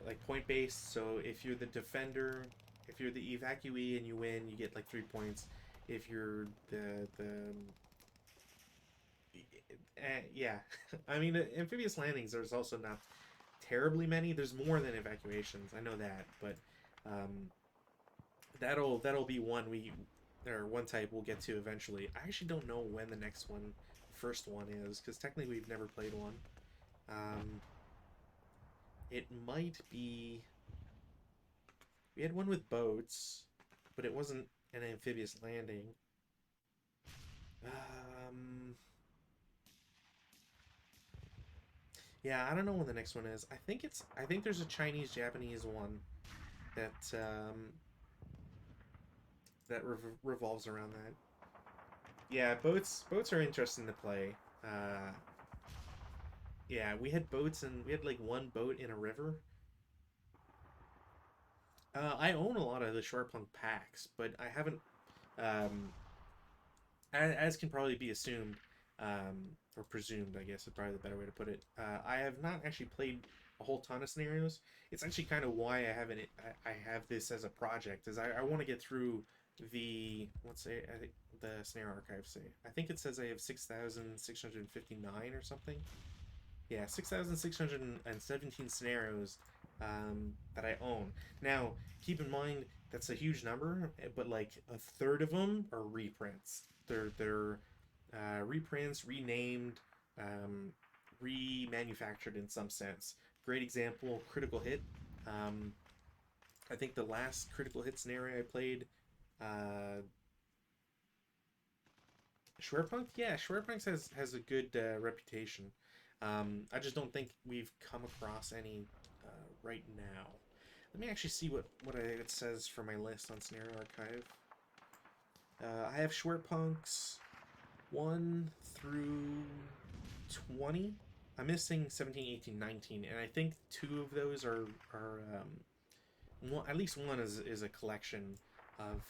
like point based. So if you're the defender, if you're the evacuee and you win, you get like 3 points. If you're yeah, I mean amphibious landings. There's also not terribly many. There's more than evacuations. I know that, but um, that'll be one type we'll get to eventually. I actually don't know when the next one, first one is, because technically we've never played one. Um, it might be. We had one with boats, but it wasn't an amphibious landing. Um, yeah, I don't know when the next one is. I think there's a Chinese Japanese one that that revolves around that. Yeah, boats are interesting to play. Uh, yeah, we had boats and we had like one boat in a river. I own a lot of the Shorepunk packs, but I haven't um, as can probably be assumed, or presumed, I guess is probably the better way to put it. I have not actually played a whole ton of scenarios. It's actually kind of why I haven't. I have this as a project, is I want to get through the let's say I think the scenario archive say. I think it says I have 6,659 or something. Yeah, 6,617 scenarios that I own. Now, keep in mind that's a huge number, but like a third of them are reprints. They're reprints, renamed, um, remanufactured in some sense. Great example, Critical Hit. Um, I think the last Critical Hit scenario I played, uh, Schwerpunkt? Yeah, Schwerpunkt has a good reputation. I just don't think we've come across any right now. Let me actually see what it says for my list on Scenario Archive. I have Schwerpunks 1 through 20. I'm missing 17, 18, 19, and I think two of those are one, at least one is a collection of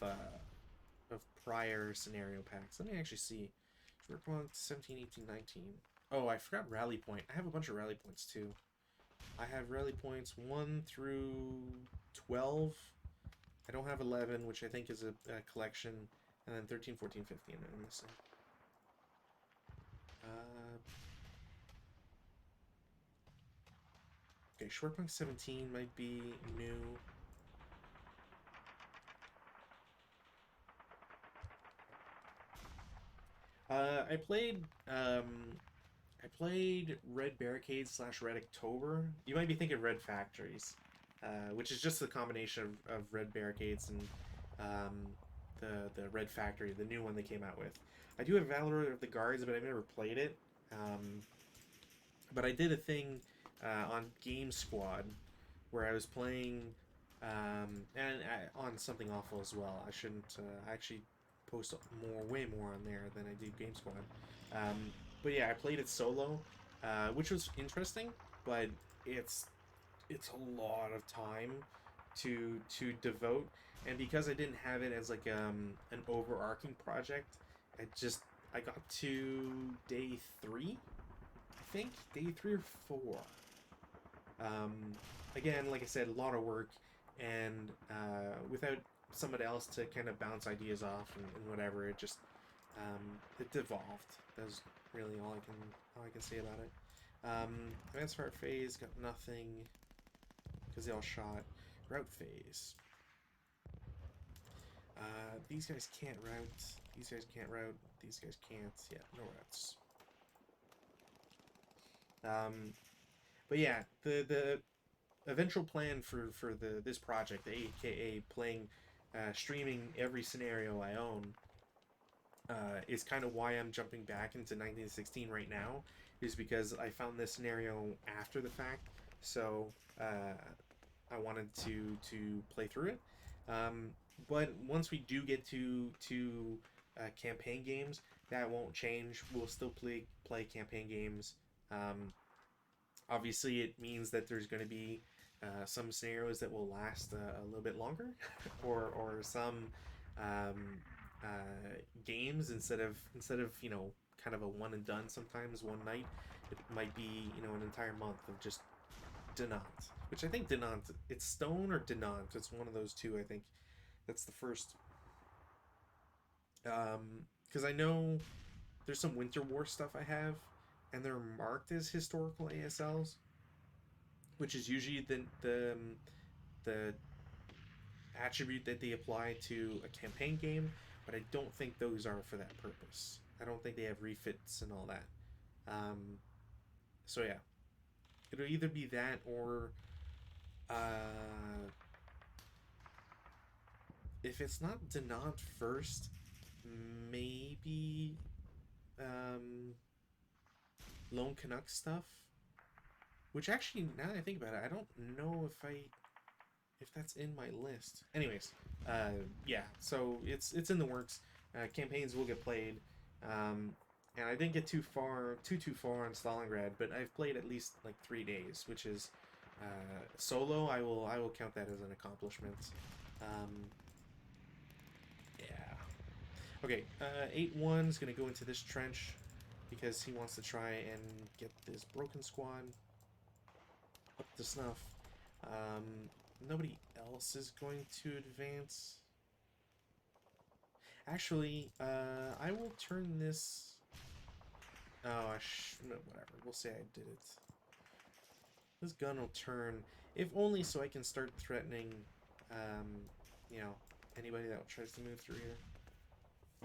prior scenario packs. Let me actually see. Schwerpunks 17, 18, 19. Oh, I forgot Rally Point. I have a bunch of Rally Points too. I have Rally Points 1 through 12. I don't have 11, which I think is a collection, and then 13, 14, 15 I'm missing. Okay, Shortpunk 17 might be new. I played Red Barricade / Red October. You might be thinking Red Factories, which is just the combination of Red Barricades and the Red Factory, the new one they came out with. I do have Valor of the Guards, but I've never played it. But I did a thing on Game Squad where I was playing, on Something Awful as well. I shouldn't. I actually post way more on there than I do Game Squad. But yeah, I played it solo, which was interesting, but it's a lot of time to devote, and because I didn't have it as like an overarching project, I got to day 3, I think day 3 or 4. Um, Again, like I said, a lot of work, and without somebody else to kind of bounce ideas off and whatever, it devolved. That's really all I can say about it. Advanced Route Phase got nothing because they all shot. Route Phase. These guys can't route. These guys can't route. These guys can't. Yeah, no routes. But yeah, the eventual plan for this project, aka playing, streaming every scenario I own, is kind of why I'm jumping back into 1916 right now, is because I found this scenario after the fact. So I wanted to play through it. Um, but once we do get to campaign games, that won't change. We'll still play campaign games. Um, Obviously, it means that there's going to be some scenarios that will last a little bit longer, or some um, games instead of kind of a one and done. Sometimes one night, it might be an entire month of just Denant, which I think Denant, it's Stone or Denant. It's one of those two. I think that's the first. Because I know there's some Winter War stuff I have, and they're marked as historical ASLs, which is usually the attribute that they apply to a campaign game, but I don't think those are for that purpose. I don't think they have refits and all that. Um, so yeah, it'll either be that or if it's not Denant first, maybe um, Lone Canuck stuff. Which actually, now that I think about it, I don't know if that's in my list. Anyways, yeah, so it's in the works. Campaigns will get played, um, and I didn't get too far on Stalingrad, but I've played at least like 3 days, which is solo. I will count that as an accomplishment. Um, yeah. Okay, 8-1 is gonna go into this trench because he wants to try and get this broken squad up to snuff. Nobody else is going to advance. Actually, I will turn this. Oh, no, whatever. We'll say I did it. This gun will turn, if only so I can start threatening, um, you know, anybody that tries to move through here.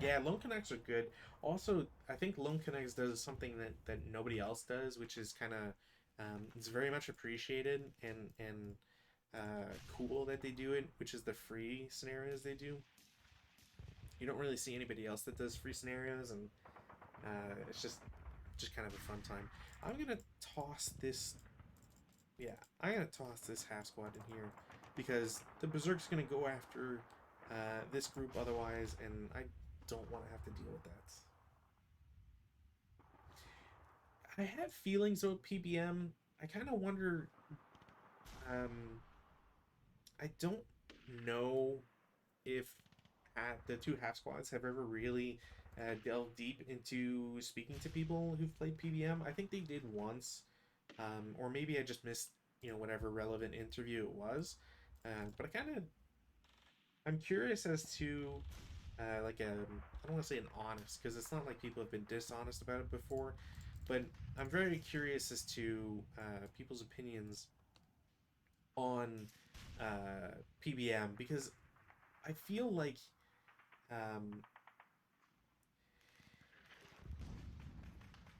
Yeah, lone connects are good. Also, I think lone connects does something that nobody else does, which is kind of it's very much appreciated and cool that they do it, which is the free scenarios they do. You don't really see anybody else that does free scenarios, and it's just kind of a fun time. I'm gonna toss this. Yeah, I'm gonna toss this half squad in here because the Berserk's gonna go after this group otherwise, and I don't want to have to deal with that. I have feelings about PBM. I kind of wonder. Um, I don't know if the two half squads have ever really delved deep into speaking to people who've played PBM. I think they did once, or maybe I just missed whatever relevant interview it was. But I'm curious as to like I don't want to say an honest because it's not like people have been dishonest about it before, but I'm very curious as to people's opinions on PBM because I feel like um,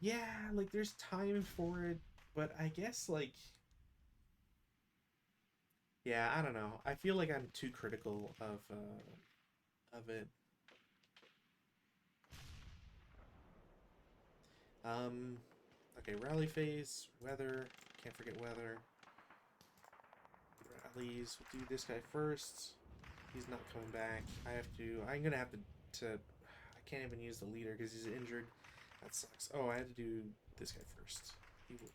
yeah, like there's time for it, but I guess like yeah, I don't know. I feel like I'm too critical of it. Um, okay, rally phase, weather. Can't forget weather. Rallies. We'll do this guy first. He's not coming back. I'm gonna have to. I can't even use the leader because he's injured. That sucks. Oh, I had to do this guy first. He will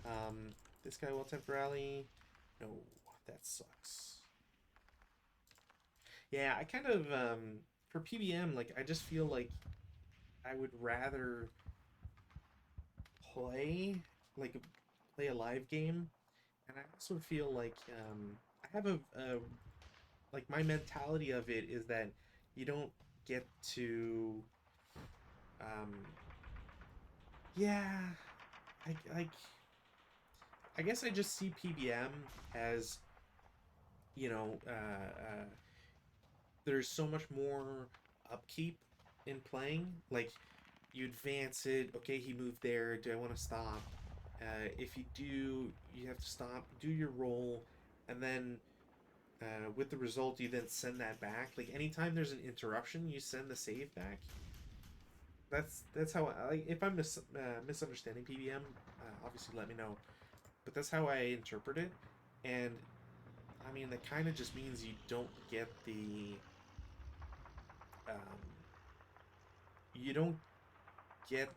rally. This guy will attempt rally. No, that sucks. Yeah, I kind of for PBM like I just feel like I would rather play like play a live game, and I also feel like I have a like my mentality of it is that you don't get to um yeah I guess I just see PBM as you know there's so much more upkeep in playing like you advance it. Okay, he moved there. Do I want to stop? If you do, you have to stop, do your roll, and then with the result, you then send that back. Like anytime there's an interruption, you send the save back. That's how I, like, if I'm misunderstanding PBM, obviously let me know. But that's how I interpret it, and I mean that kind of just means you don't get the you don't get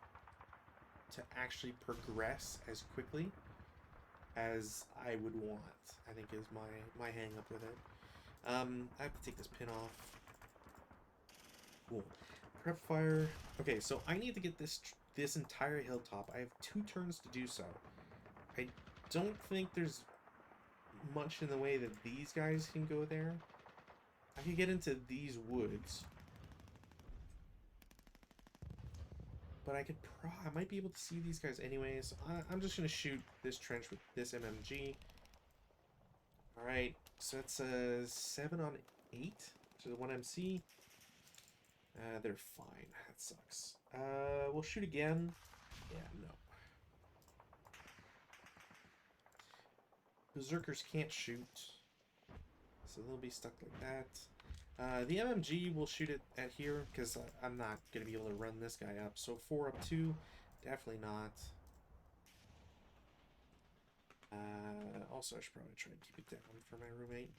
to actually progress as quickly as I would want. I think is my hang up with it. I have to take this pin off. Cool. Prep fire. Okay, so I need to get this entire hilltop. I have 2 turns to do so. I don't think there's much in the way that these guys can go there. I could get into these woods, but I might be able to see these guys anyways. I'm just gonna shoot this trench with this MMG. All right, so that's a 7 on 8 to the 1 MC. They're fine. That sucks. We'll shoot again. Yeah, no. Berserkers can't shoot, so they'll be stuck like that. The MMG will shoot it at here, because I'm not going to be able to run this guy up. So 4 up 2, definitely not. Also, I should probably try and keep it down for my roommate.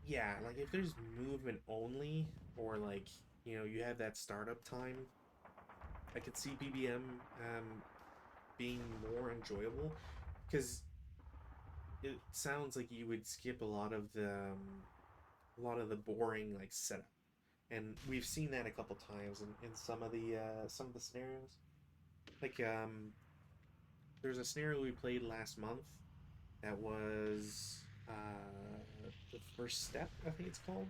Yeah, like if there's movement only, or like, you know, you have that startup time, I could see BBM being more enjoyable, because it sounds like you would skip a lot of the boring like setup, and we've seen that a couple times in some of the scenarios. Like there's a scenario we played last month that was the first step, I think it's called,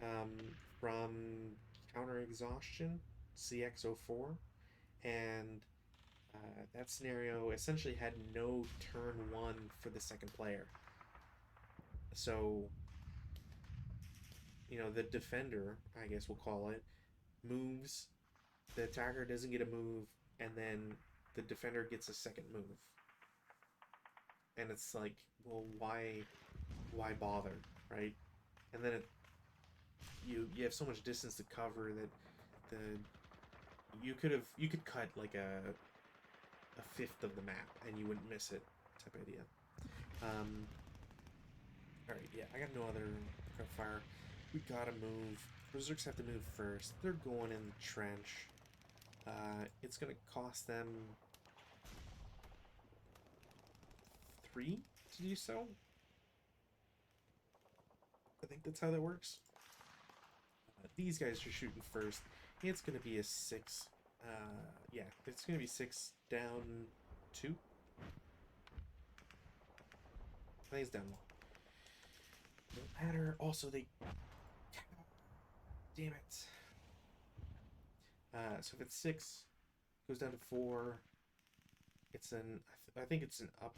um, from Counter Exhaustion CX04, and that scenario essentially had no turn 1 for the second player. So, you know, the defender, I guess we'll call it, moves, the attacker doesn't get a move, and then the defender gets a second move. And it's like, well, why bother, right? And then you have so much distance to cover that you could cut like a fifth of the map and you wouldn't miss it, type idea. All right, yeah, I got no other prep fire. We gotta move. Berserks have to move first. They're going in the trench. It's gonna cost them 3 to do so. I think that's how that works. These guys are shooting first. It's gonna be a 6. Yeah, it's gonna be 6 down 2. I think it's down 1. Don't matter. Also, they. Damn it. So if it's 6, goes down to 4. It's an. I think it's an up.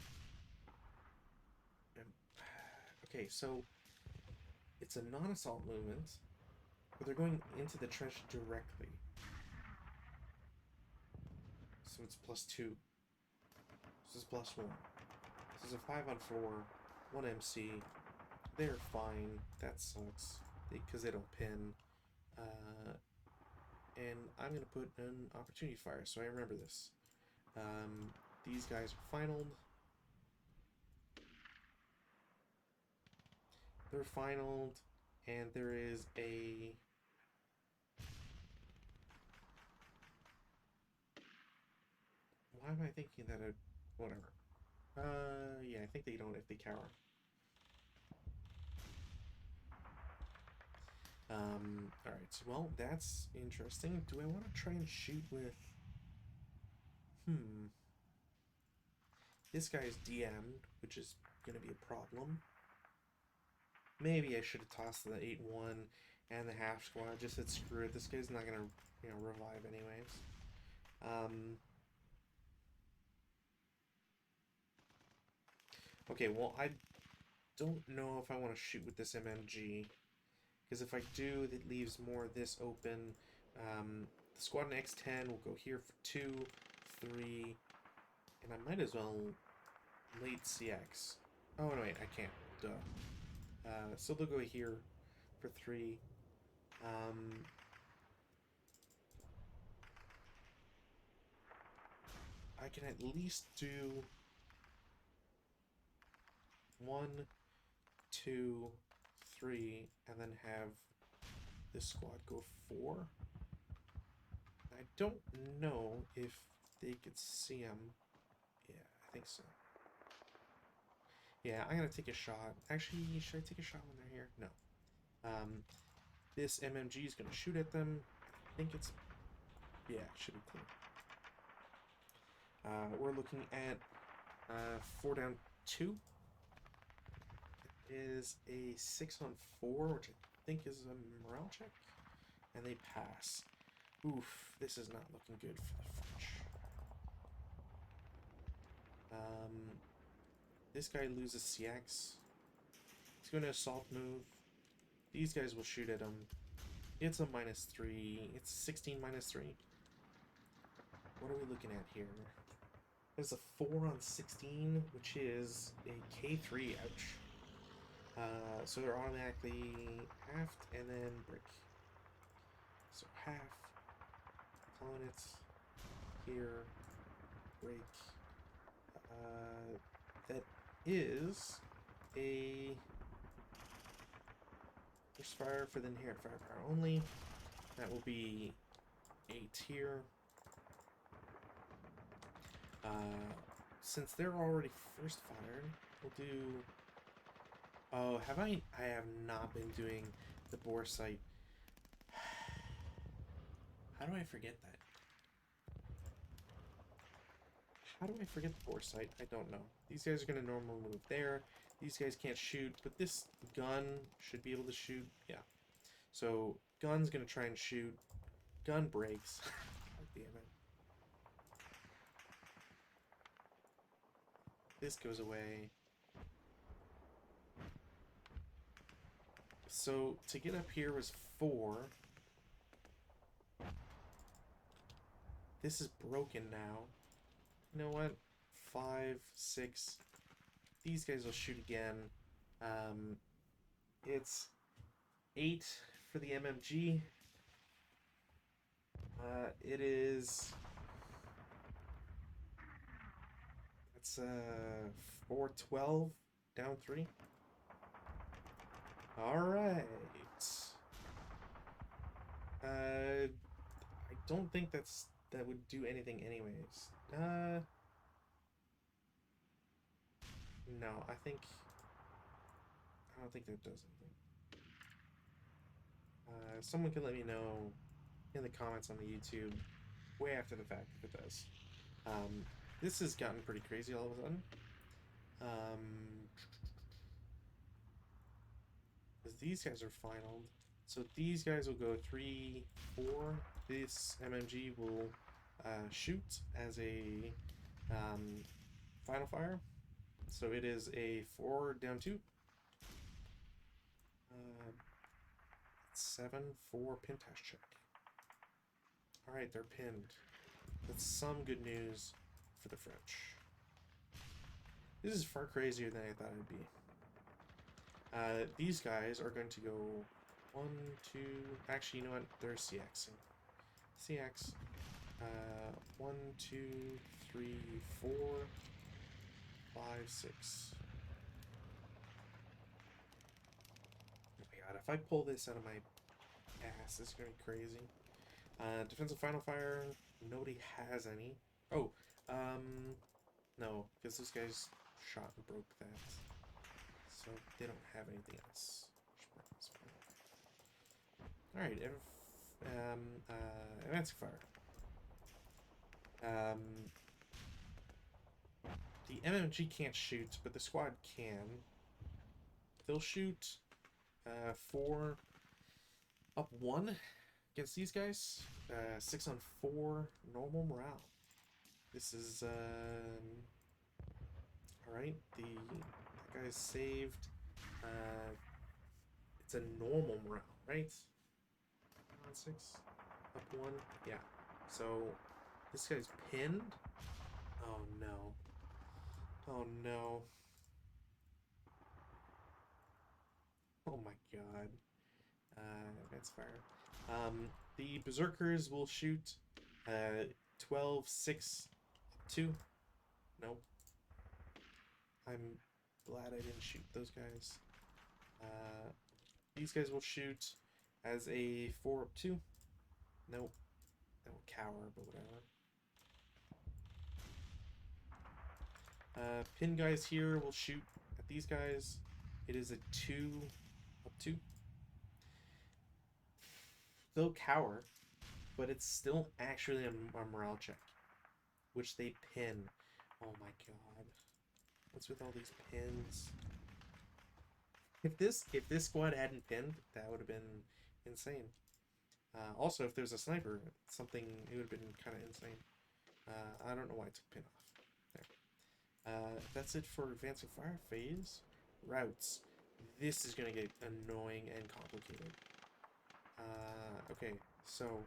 Okay, so it's a non-assault movement, but they're going into the trench directly. So it's +2. This is +1. This is a 5 on 4. 1 MC. They're fine. That sucks. Because they don't pin. And I'm going to put an opportunity fire, so I remember this. These guys are finaled. They're finaled, and there is a... Why am I thinking that whatever. Yeah, I think they don't if they cower. Alright, so, well, that's interesting. Do I want to try and shoot with... This guy's DM'd, which is going to be a problem. Maybe I should have tossed the 8-1 and the half squad. Just said screw it. This guy's not going to, you know, revive anyways. Okay, well, I don't know if I want to shoot with this MMG. Because if I do, that leaves more of this open. The squad in X10 will go here for 2, 3, and I might as well late CX. Oh, no, wait, I can't. Duh. So they'll go here for 3. I can at least do 1, 2, 3, and then have this squad go 4. I don't know if they could see him. Yeah, I think so. Yeah, I'm gonna take a shot. Actually, should I take a shot when they're here? No. This MMG is gonna shoot at them. I think it's... yeah, it should be clear. We're looking at 4 down 2. It is a 6 on 4, which I think is a morale check. And they pass. Oof, this is not looking good for the French. This guy loses CX. He's going to assault move. These guys will shoot at him. It's a -3. It's 16 -3. What are we looking at here? There's a 4 on 16, which is a K3. Ouch. So they're automatically halved and then break. So half. Clone it. Here. Break. That is a first fire for the inherent firepower only. That will be 8 here. Since they're already first fired, we'll do... oh, have I have not been doing the bore sight. How do I forget that? How do I forget the bore sight? I don't know. These guys are going to normally move there. These guys can't shoot, but this gun should be able to shoot. Yeah. So, gun's going to try and shoot. Gun breaks. God damn it. This goes away. So, to get up here was 4. This is broken now. You know what? 5, 6. These guys will shoot again. It's 8 for the MMG. It is... it's 4-12, down 3. Alright. I don't think that would do anything anyways. No, I don't think that does anything. Someone can let me know in the comments on the YouTube way after the fact if it does. This has gotten pretty crazy all of a sudden. Because these guys are final. So these guys will go 3, 4. This MMG will shoot as a final fire. So it is a 4 down 2. 7 for pintash check. Alright, they're pinned. That's some good news for the French. This is far crazier than I thought it would be. These guys are going to go 1, 2... actually, you know what? They're CXing. CX. 1, 2, 3, 4, 5, 6. Oh my god, if I pull this out of my ass, this is going to be crazy. Defensive final fire, nobody has any. Oh, no, because this guy's shot and broke that. So they don't have anything else. Alright, advancing fire. The MMG can't shoot, but the squad can. They'll shoot 4 up 1 against these guys. 6 on 4 normal morale. This is alright. The Guy's saved. It's a normal morale, right? On 6. Up 1. Yeah. So, this guy's pinned? Oh no. Oh no. Oh my god. That's fire. The Berserkers will shoot 12, 6, 2. Nope. I'm glad I didn't shoot those guys. These guys will shoot as a 4 up 2. Nope. That will cower, but whatever. Pin guys here will shoot at these guys. It is a 2 up 2. They'll cower, but it's still actually a morale check, which they pin. Oh my god. What's with all these pins? If this squad hadn't pinned, that would have been insane. Also, if there's a sniper, it would have been kind of insane. I don't know why I took pin off. There. That's it for advancing fire phase. Routes. This is going to get annoying and complicated. Okay, so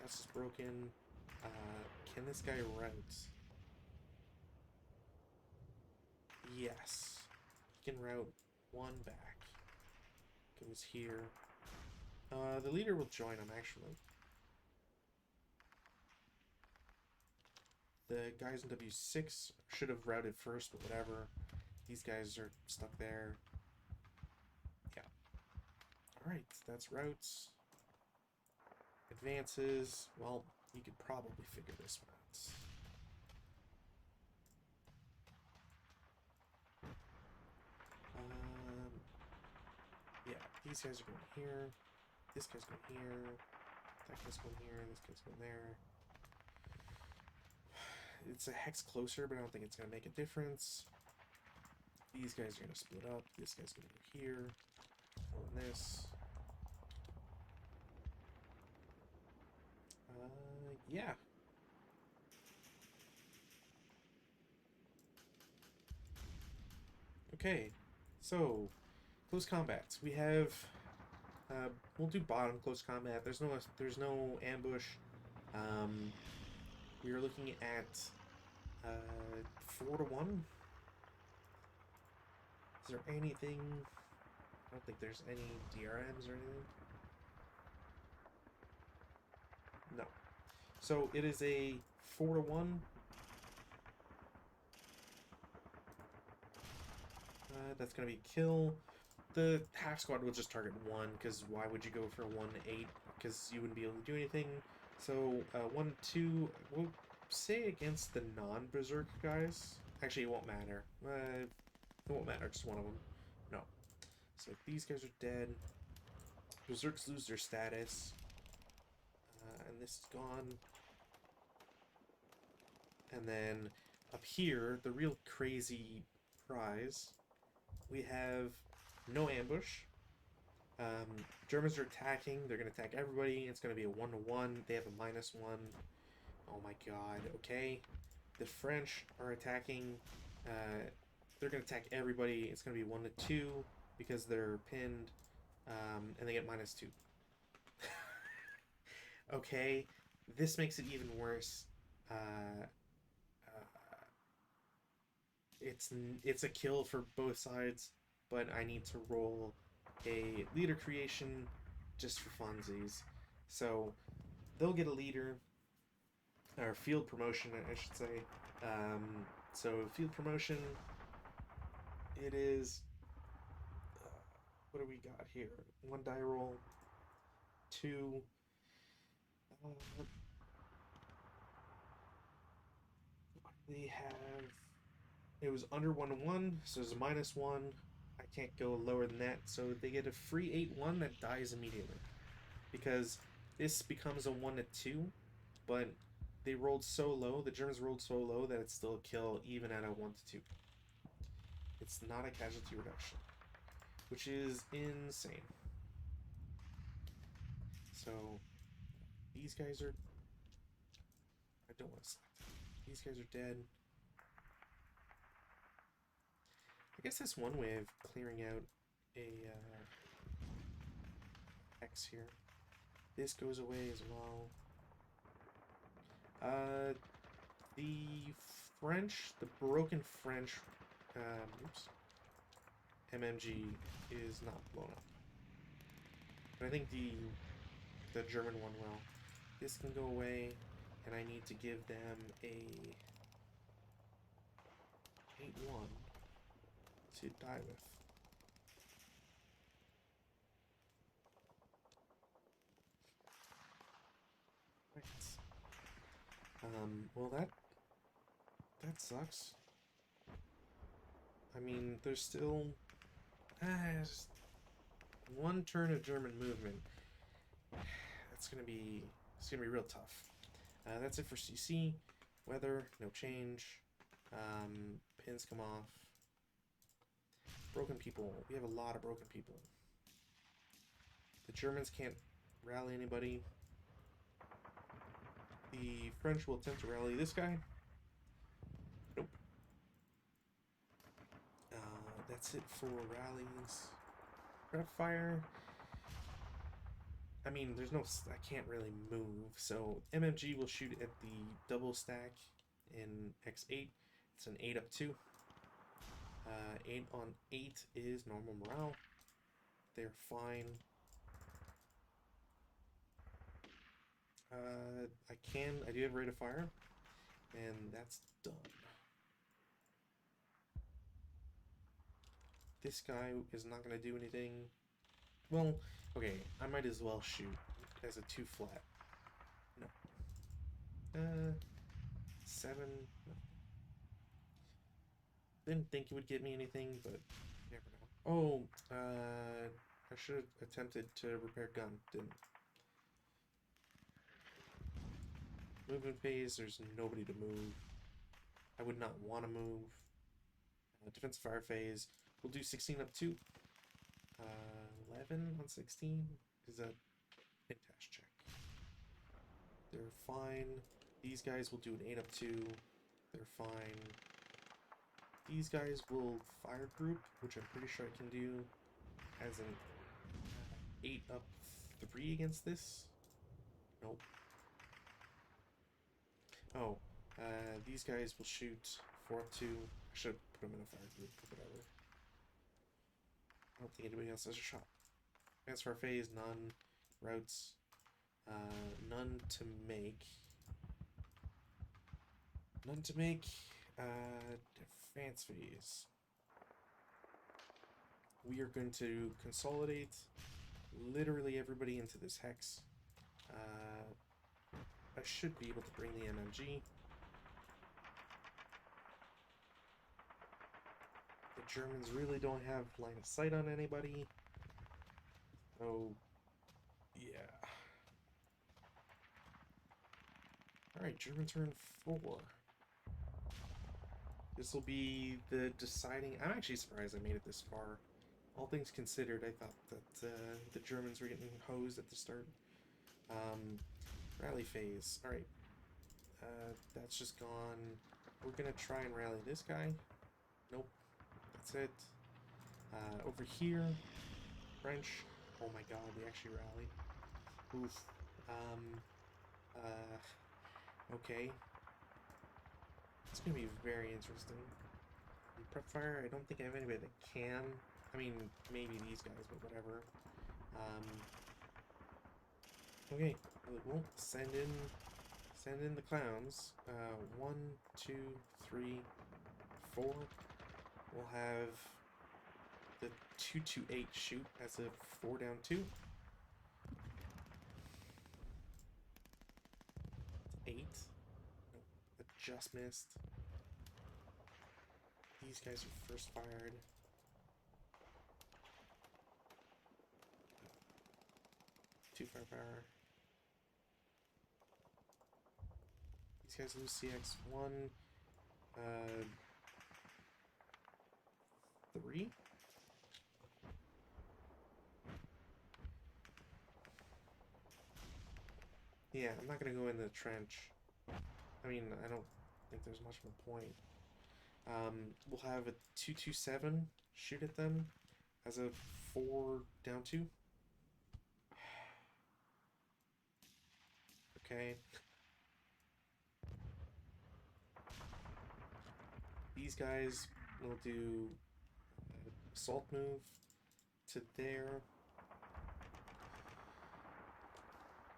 that's just broken. Can this guy route? Yes. He can route 1 back. Goes here. The leader will join him, actually. The guys in W6 should have routed first, but whatever. These guys are stuck there. Yeah. Alright, that's routes. Advances. Well, you could probably figure this one out. Yeah, these guys are going here. This guy's going here. That guy's going here. This guy's going there. It's a hex closer, but I don't think it's going to make a difference. These guys are going to split up. This guy's going to go here. And this. Yeah. Okay. So, close combats. We have... we'll do bottom close combat. There's no ambush. We are looking at 4 to 1. Is there anything? I don't think there's any DRMs or anything. No. So it is a 4 to 1. That's gonna be kill. The half squad will just target 1, because why would you go for 1 to 8? Because you wouldn't be able to do anything. So 1 2. We'll say against the non-berserk guys. Actually, it won't matter. It won't matter. Just one of them. No. So these guys are dead. Berserks lose their status. And this is gone. And then up here, the real crazy prize, we have no ambush. Germans are attacking. They're going to attack everybody. It's going to be a 1 to 1. They have a -1. Oh my god. Okay. The French are attacking. They're going to attack everybody. It's going to be 1 to 2 because they're pinned. And they get -2. Okay. This makes it even worse. It's a kill for both sides, but I need to roll a leader creation just for funsies. So they'll get a leader, or field promotion, I should say. So field promotion, it is, what do we got here? 1 die roll, 2, they have, it was under 1 to 1, so it's a -1. I can't go lower than that, so they get a free 8-1 that dies immediately. Because this becomes a 1 to 2, but they rolled so low, the Germans rolled so low that it's still a kill even at a 1 to 2. It's not a casualty reduction, which is insane. So these guys are, I don't want to select them. These guys are dead. I guess that's one way of clearing out a X here. This goes away as well. The French, the broken French, oops, MMG is not blown up. But I think the German one will. This can go away, and I need to give them a 8-1 to die with. Right. Well that sucks. I mean, there's still just one turn of German movement. It's gonna be real tough. That's it for CC. Weather, no change. Pins come off. Broken people. We have a lot of broken people. The Germans can't rally anybody. The French will attempt to rally this guy. Nope. That's it for rallies. Prep fire. I mean, there's no... I can't really move. So MMG will shoot at the double stack in X8. It's an 8 up 2. 8 on 8 is normal morale. They're fine. I do have rate of fire, and that's done. This guy is not going to do anything. Well, okay, I might as well shoot as a 2 flat. No. 7. No. Didn't think it would get me anything, but you never know. Oh, I should have attempted to repair gun. Didn't. Movement phase, there's nobody to move. I would not want to move. Defensive fire phase, we'll do 16 up 2. 11 on 16 is a intash check. They're fine. These guys will do an 8 up 2. They're fine. These guys will fire group, which I'm pretty sure I can do as an 8 up 3 against this. Nope. Oh, these guys will shoot 4 up 2. I should put them in a fire group, but whatever. I don't think anybody else has a shot. Transfer phase, none. Routes, none to make. None to make. Advance phase. We are going to consolidate literally everybody into this hex. I should be able to bring the MMG. The Germans really don't have line of sight on anybody. Oh, yeah. Alright, German turn 4. This will be the deciding... I'm actually surprised I made it this far. All things considered, I thought that the Germans were getting hosed at the start. Rally phase. Alright. That's just gone. We're gonna try and rally this guy. Nope. That's it. Over here. French. Oh my god, they actually rally. Oof. Okay. It's gonna be very interesting. In prep fire, I don't think I have anybody that can. I mean, maybe these guys, but whatever. Okay, we'll send in the clowns. 1, 2, 3, 4. We'll have the 228 shoot as a 4 down 2. 8. Nope, that just missed. These guys are first fired. Two firepower. These guys lose CX 1. 3. Yeah, I'm not gonna go in the trench. I mean, I don't think there's much of a point. We'll have a 227 shoot at them as a 4 down 2. Okay. These guys will do assault move to there.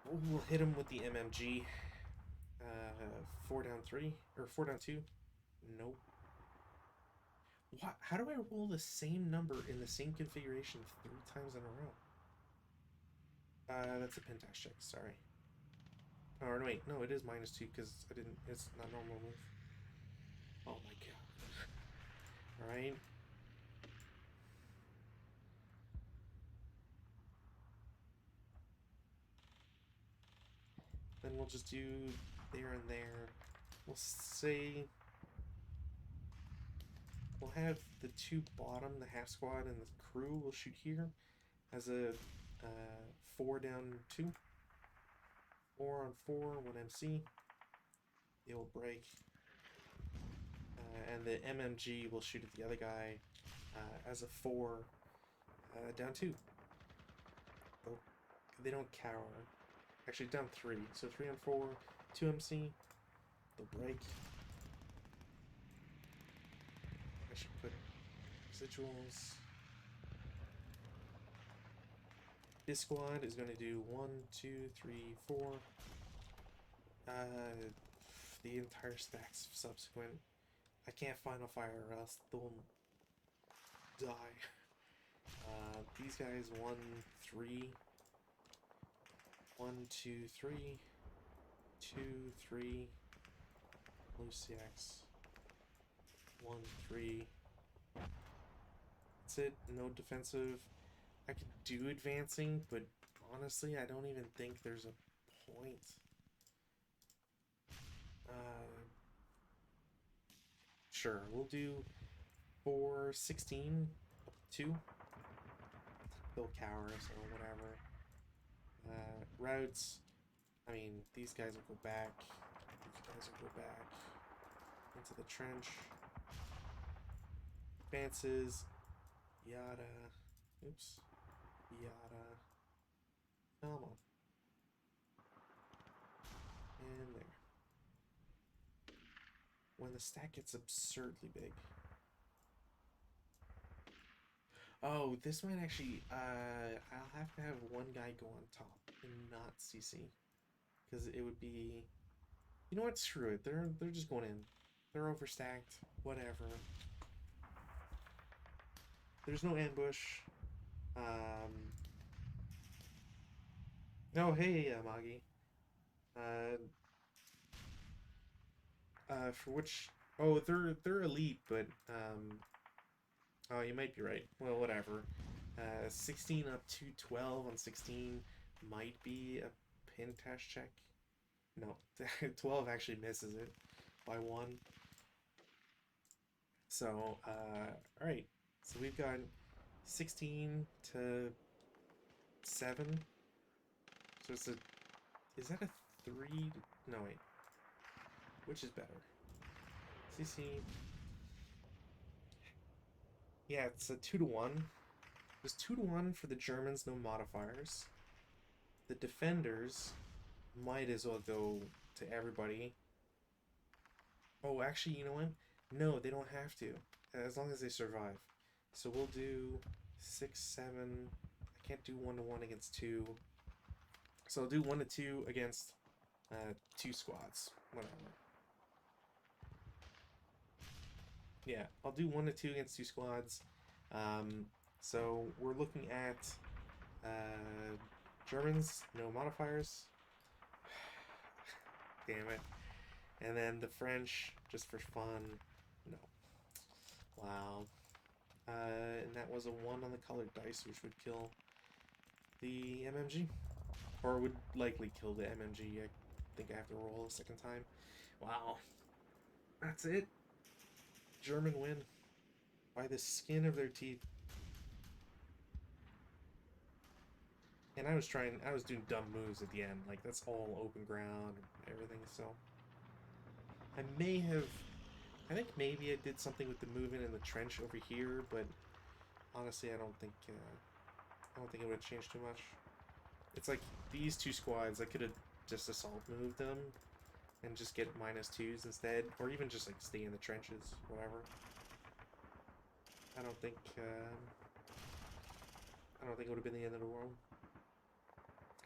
We'll hit him with the MMG. 4 down 3 or 4 down 2. Nope. What? How do I roll the same number in the same configuration 3 times in a row? That's a pentash check. Sorry. Oh no, wait, no, it is -2 because I didn't. It's not normal move. Oh my god. All right. Then we'll just do there and there. We'll say we'll have the 2 bottom, the half squad, and the crew will shoot here as a 4 down 2. 4 on 4, 1 MC. They will break. And the MMG will shoot at the other guy as a 4 down 2. Oh, they don't cower. Actually, down 3. So 3 on 4, 2 MC. They'll break. I should put residuals. This squad is going to do 1, 2, 3, 4. The entire stack's subsequent. I can't final fire or else they'll die. These guys 1, 3. 1, 2, 3. 2, 3. Blue CX. 1, 3. That's it. No defensive. I could do advancing, but honestly, I don't even think there's a point. Sure, we'll do 4, 16, up to 2. They'll cower, so whatever. Routes, I mean, these guys will go back. These guys will go back into the trench. Advances, yada, oops, yada, Homme. And there. When the stack gets absurdly big. Oh, this might actually, I'll have to have one guy go on top and not CC. Because it would be, you know what, screw it, they're just going in. They're overstacked, whatever. There's no ambush. Oh, hey, Magi. For which, oh, they're elite, but, oh, you might be right. Well, whatever. 16 up to 12 on 16 might be a pentash check. No, 12 actually misses it by 1. So, alright. So we've got 16 to 7. So it's a... Is that a 3? No, wait. Which is better? CC... Yeah, it's a 2 to 1. There's 2 to 1 for the Germans, no modifiers. The defenders might as well go to everybody. Oh, actually, you know what? No, they don't have to, as long as they survive. So we'll do 6, 7. I can't do 1 to 1 against 2. So I'll do 1 to 2 against 2 squads. Whatever. Yeah, I'll do 1 to 2 against 2 squads. So we're looking at Germans, no modifiers. Damn it. And then the French, just for fun, no. Wow. And that was a 1 on the colored dice, which would kill the MMG. Or would likely kill the MMG. I think I have to roll a second time. Wow. That's it. German win. By the skin of their teeth. And I was doing dumb moves at the end. Like, that's all open ground and everything, so. I may have I think maybe I did something with the movement in the trench over here, but honestly, I don't think it would have changed too much. It's like these two squads, I could have just assault moved them and just get -2s instead, or even just like stay in the trenches, whatever. I don't think I don't think it would have been the end of the world.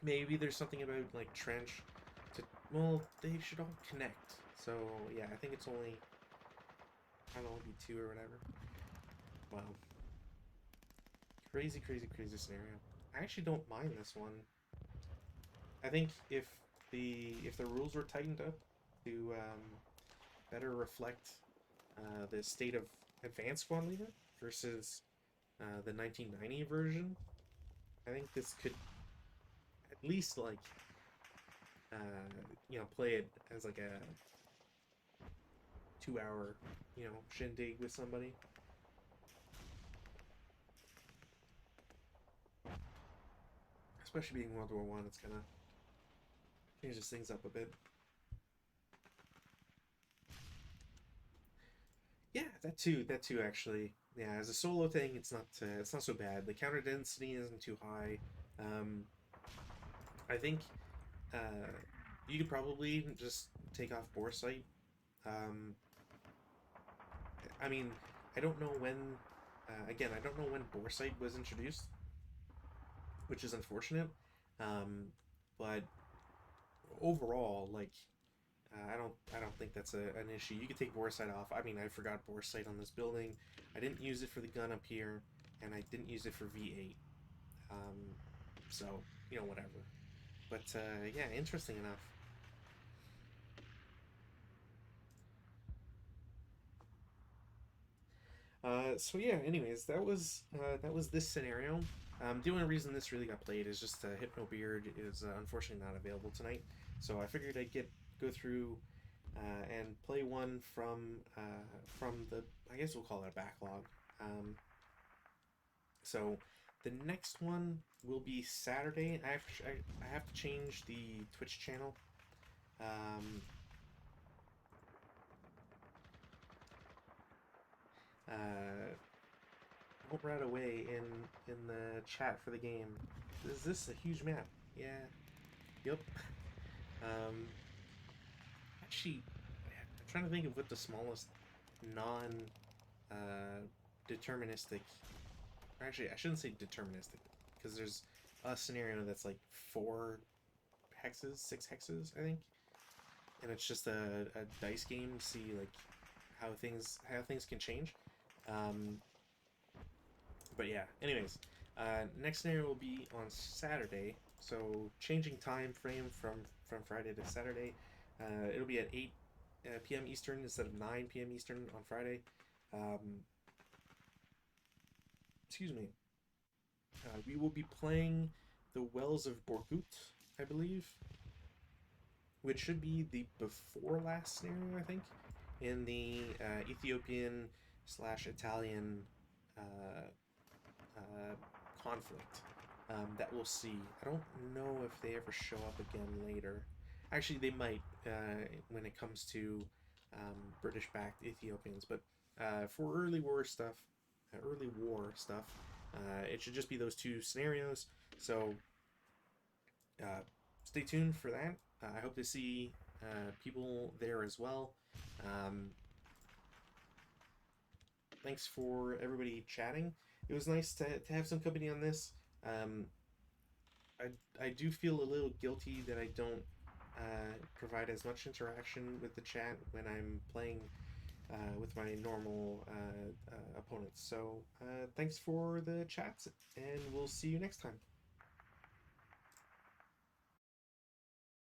Maybe there's something about like trench to, well, they should all connect. So yeah, I think it's only, I don't know, be 2 or whatever. Wow. Crazy, crazy, crazy scenario. I actually don't mind this one. I think if the rules were tightened up to better reflect the state of Advanced Squad Leader versus the 1990 version, I think this could at least like play it as like a 2 hour shindig with somebody. Especially being World War One, it's kind of changes things up a bit. Yeah, that too actually. Yeah, as a solo thing, it's not so bad. The counter density isn't too high. Um, I think uh, you could probably just take off Boresight. Um, I mean, I don't know when. Again, I don't know when Boresight was introduced, which is unfortunate. But overall, like, I don't think that's an issue. You could take Boresight off. I mean, I forgot Boresight on this building. I didn't use it for the gun up here, and I didn't use it for V8. Um, so whatever. But yeah, interesting enough. So yeah, anyways, that was this scenario. The only reason this really got played is just Hypnobeard is unfortunately not available tonight. So I figured I'd go through and play one from the, I guess we'll call it a backlog. So the next one will be Saturday. I have to change the Twitch channel. Um, uh, won't right away in the chat for the game. Is this a huge map? Yeah. Yep. Um, actually, I'm trying to think of what the smallest non uh, deterministic. Actually, I shouldn't say deterministic because there's a scenario that's like 4 hexes, 6 hexes, I think, and it's just a dice game to see like how things can change. Um, but yeah, anyways, next scenario will be on Saturday. So changing time frame from Friday to Saturday. It'll be at 8 p.m. Eastern instead of 9 p.m. Eastern on Friday. Um, excuse me. We will be playing the Wells of Borgut, I believe, which should be the before last scenario, I think, in the Ethiopian slash Italian uh, uh, conflict that we'll see. I don't know if they ever show up again later. Actually, they might when it comes to British-backed Ethiopians, but for early war stuff, it should just be those 2 scenarios. So uh, stay tuned for that. I hope to see people there as well. Um, Thanks for everybody chatting. It was nice to have some company on this. Um, I do feel a little guilty that I don't provide as much interaction with the chat when I'm playing with my normal opponents. So thanks for the chats, and we'll see you next time.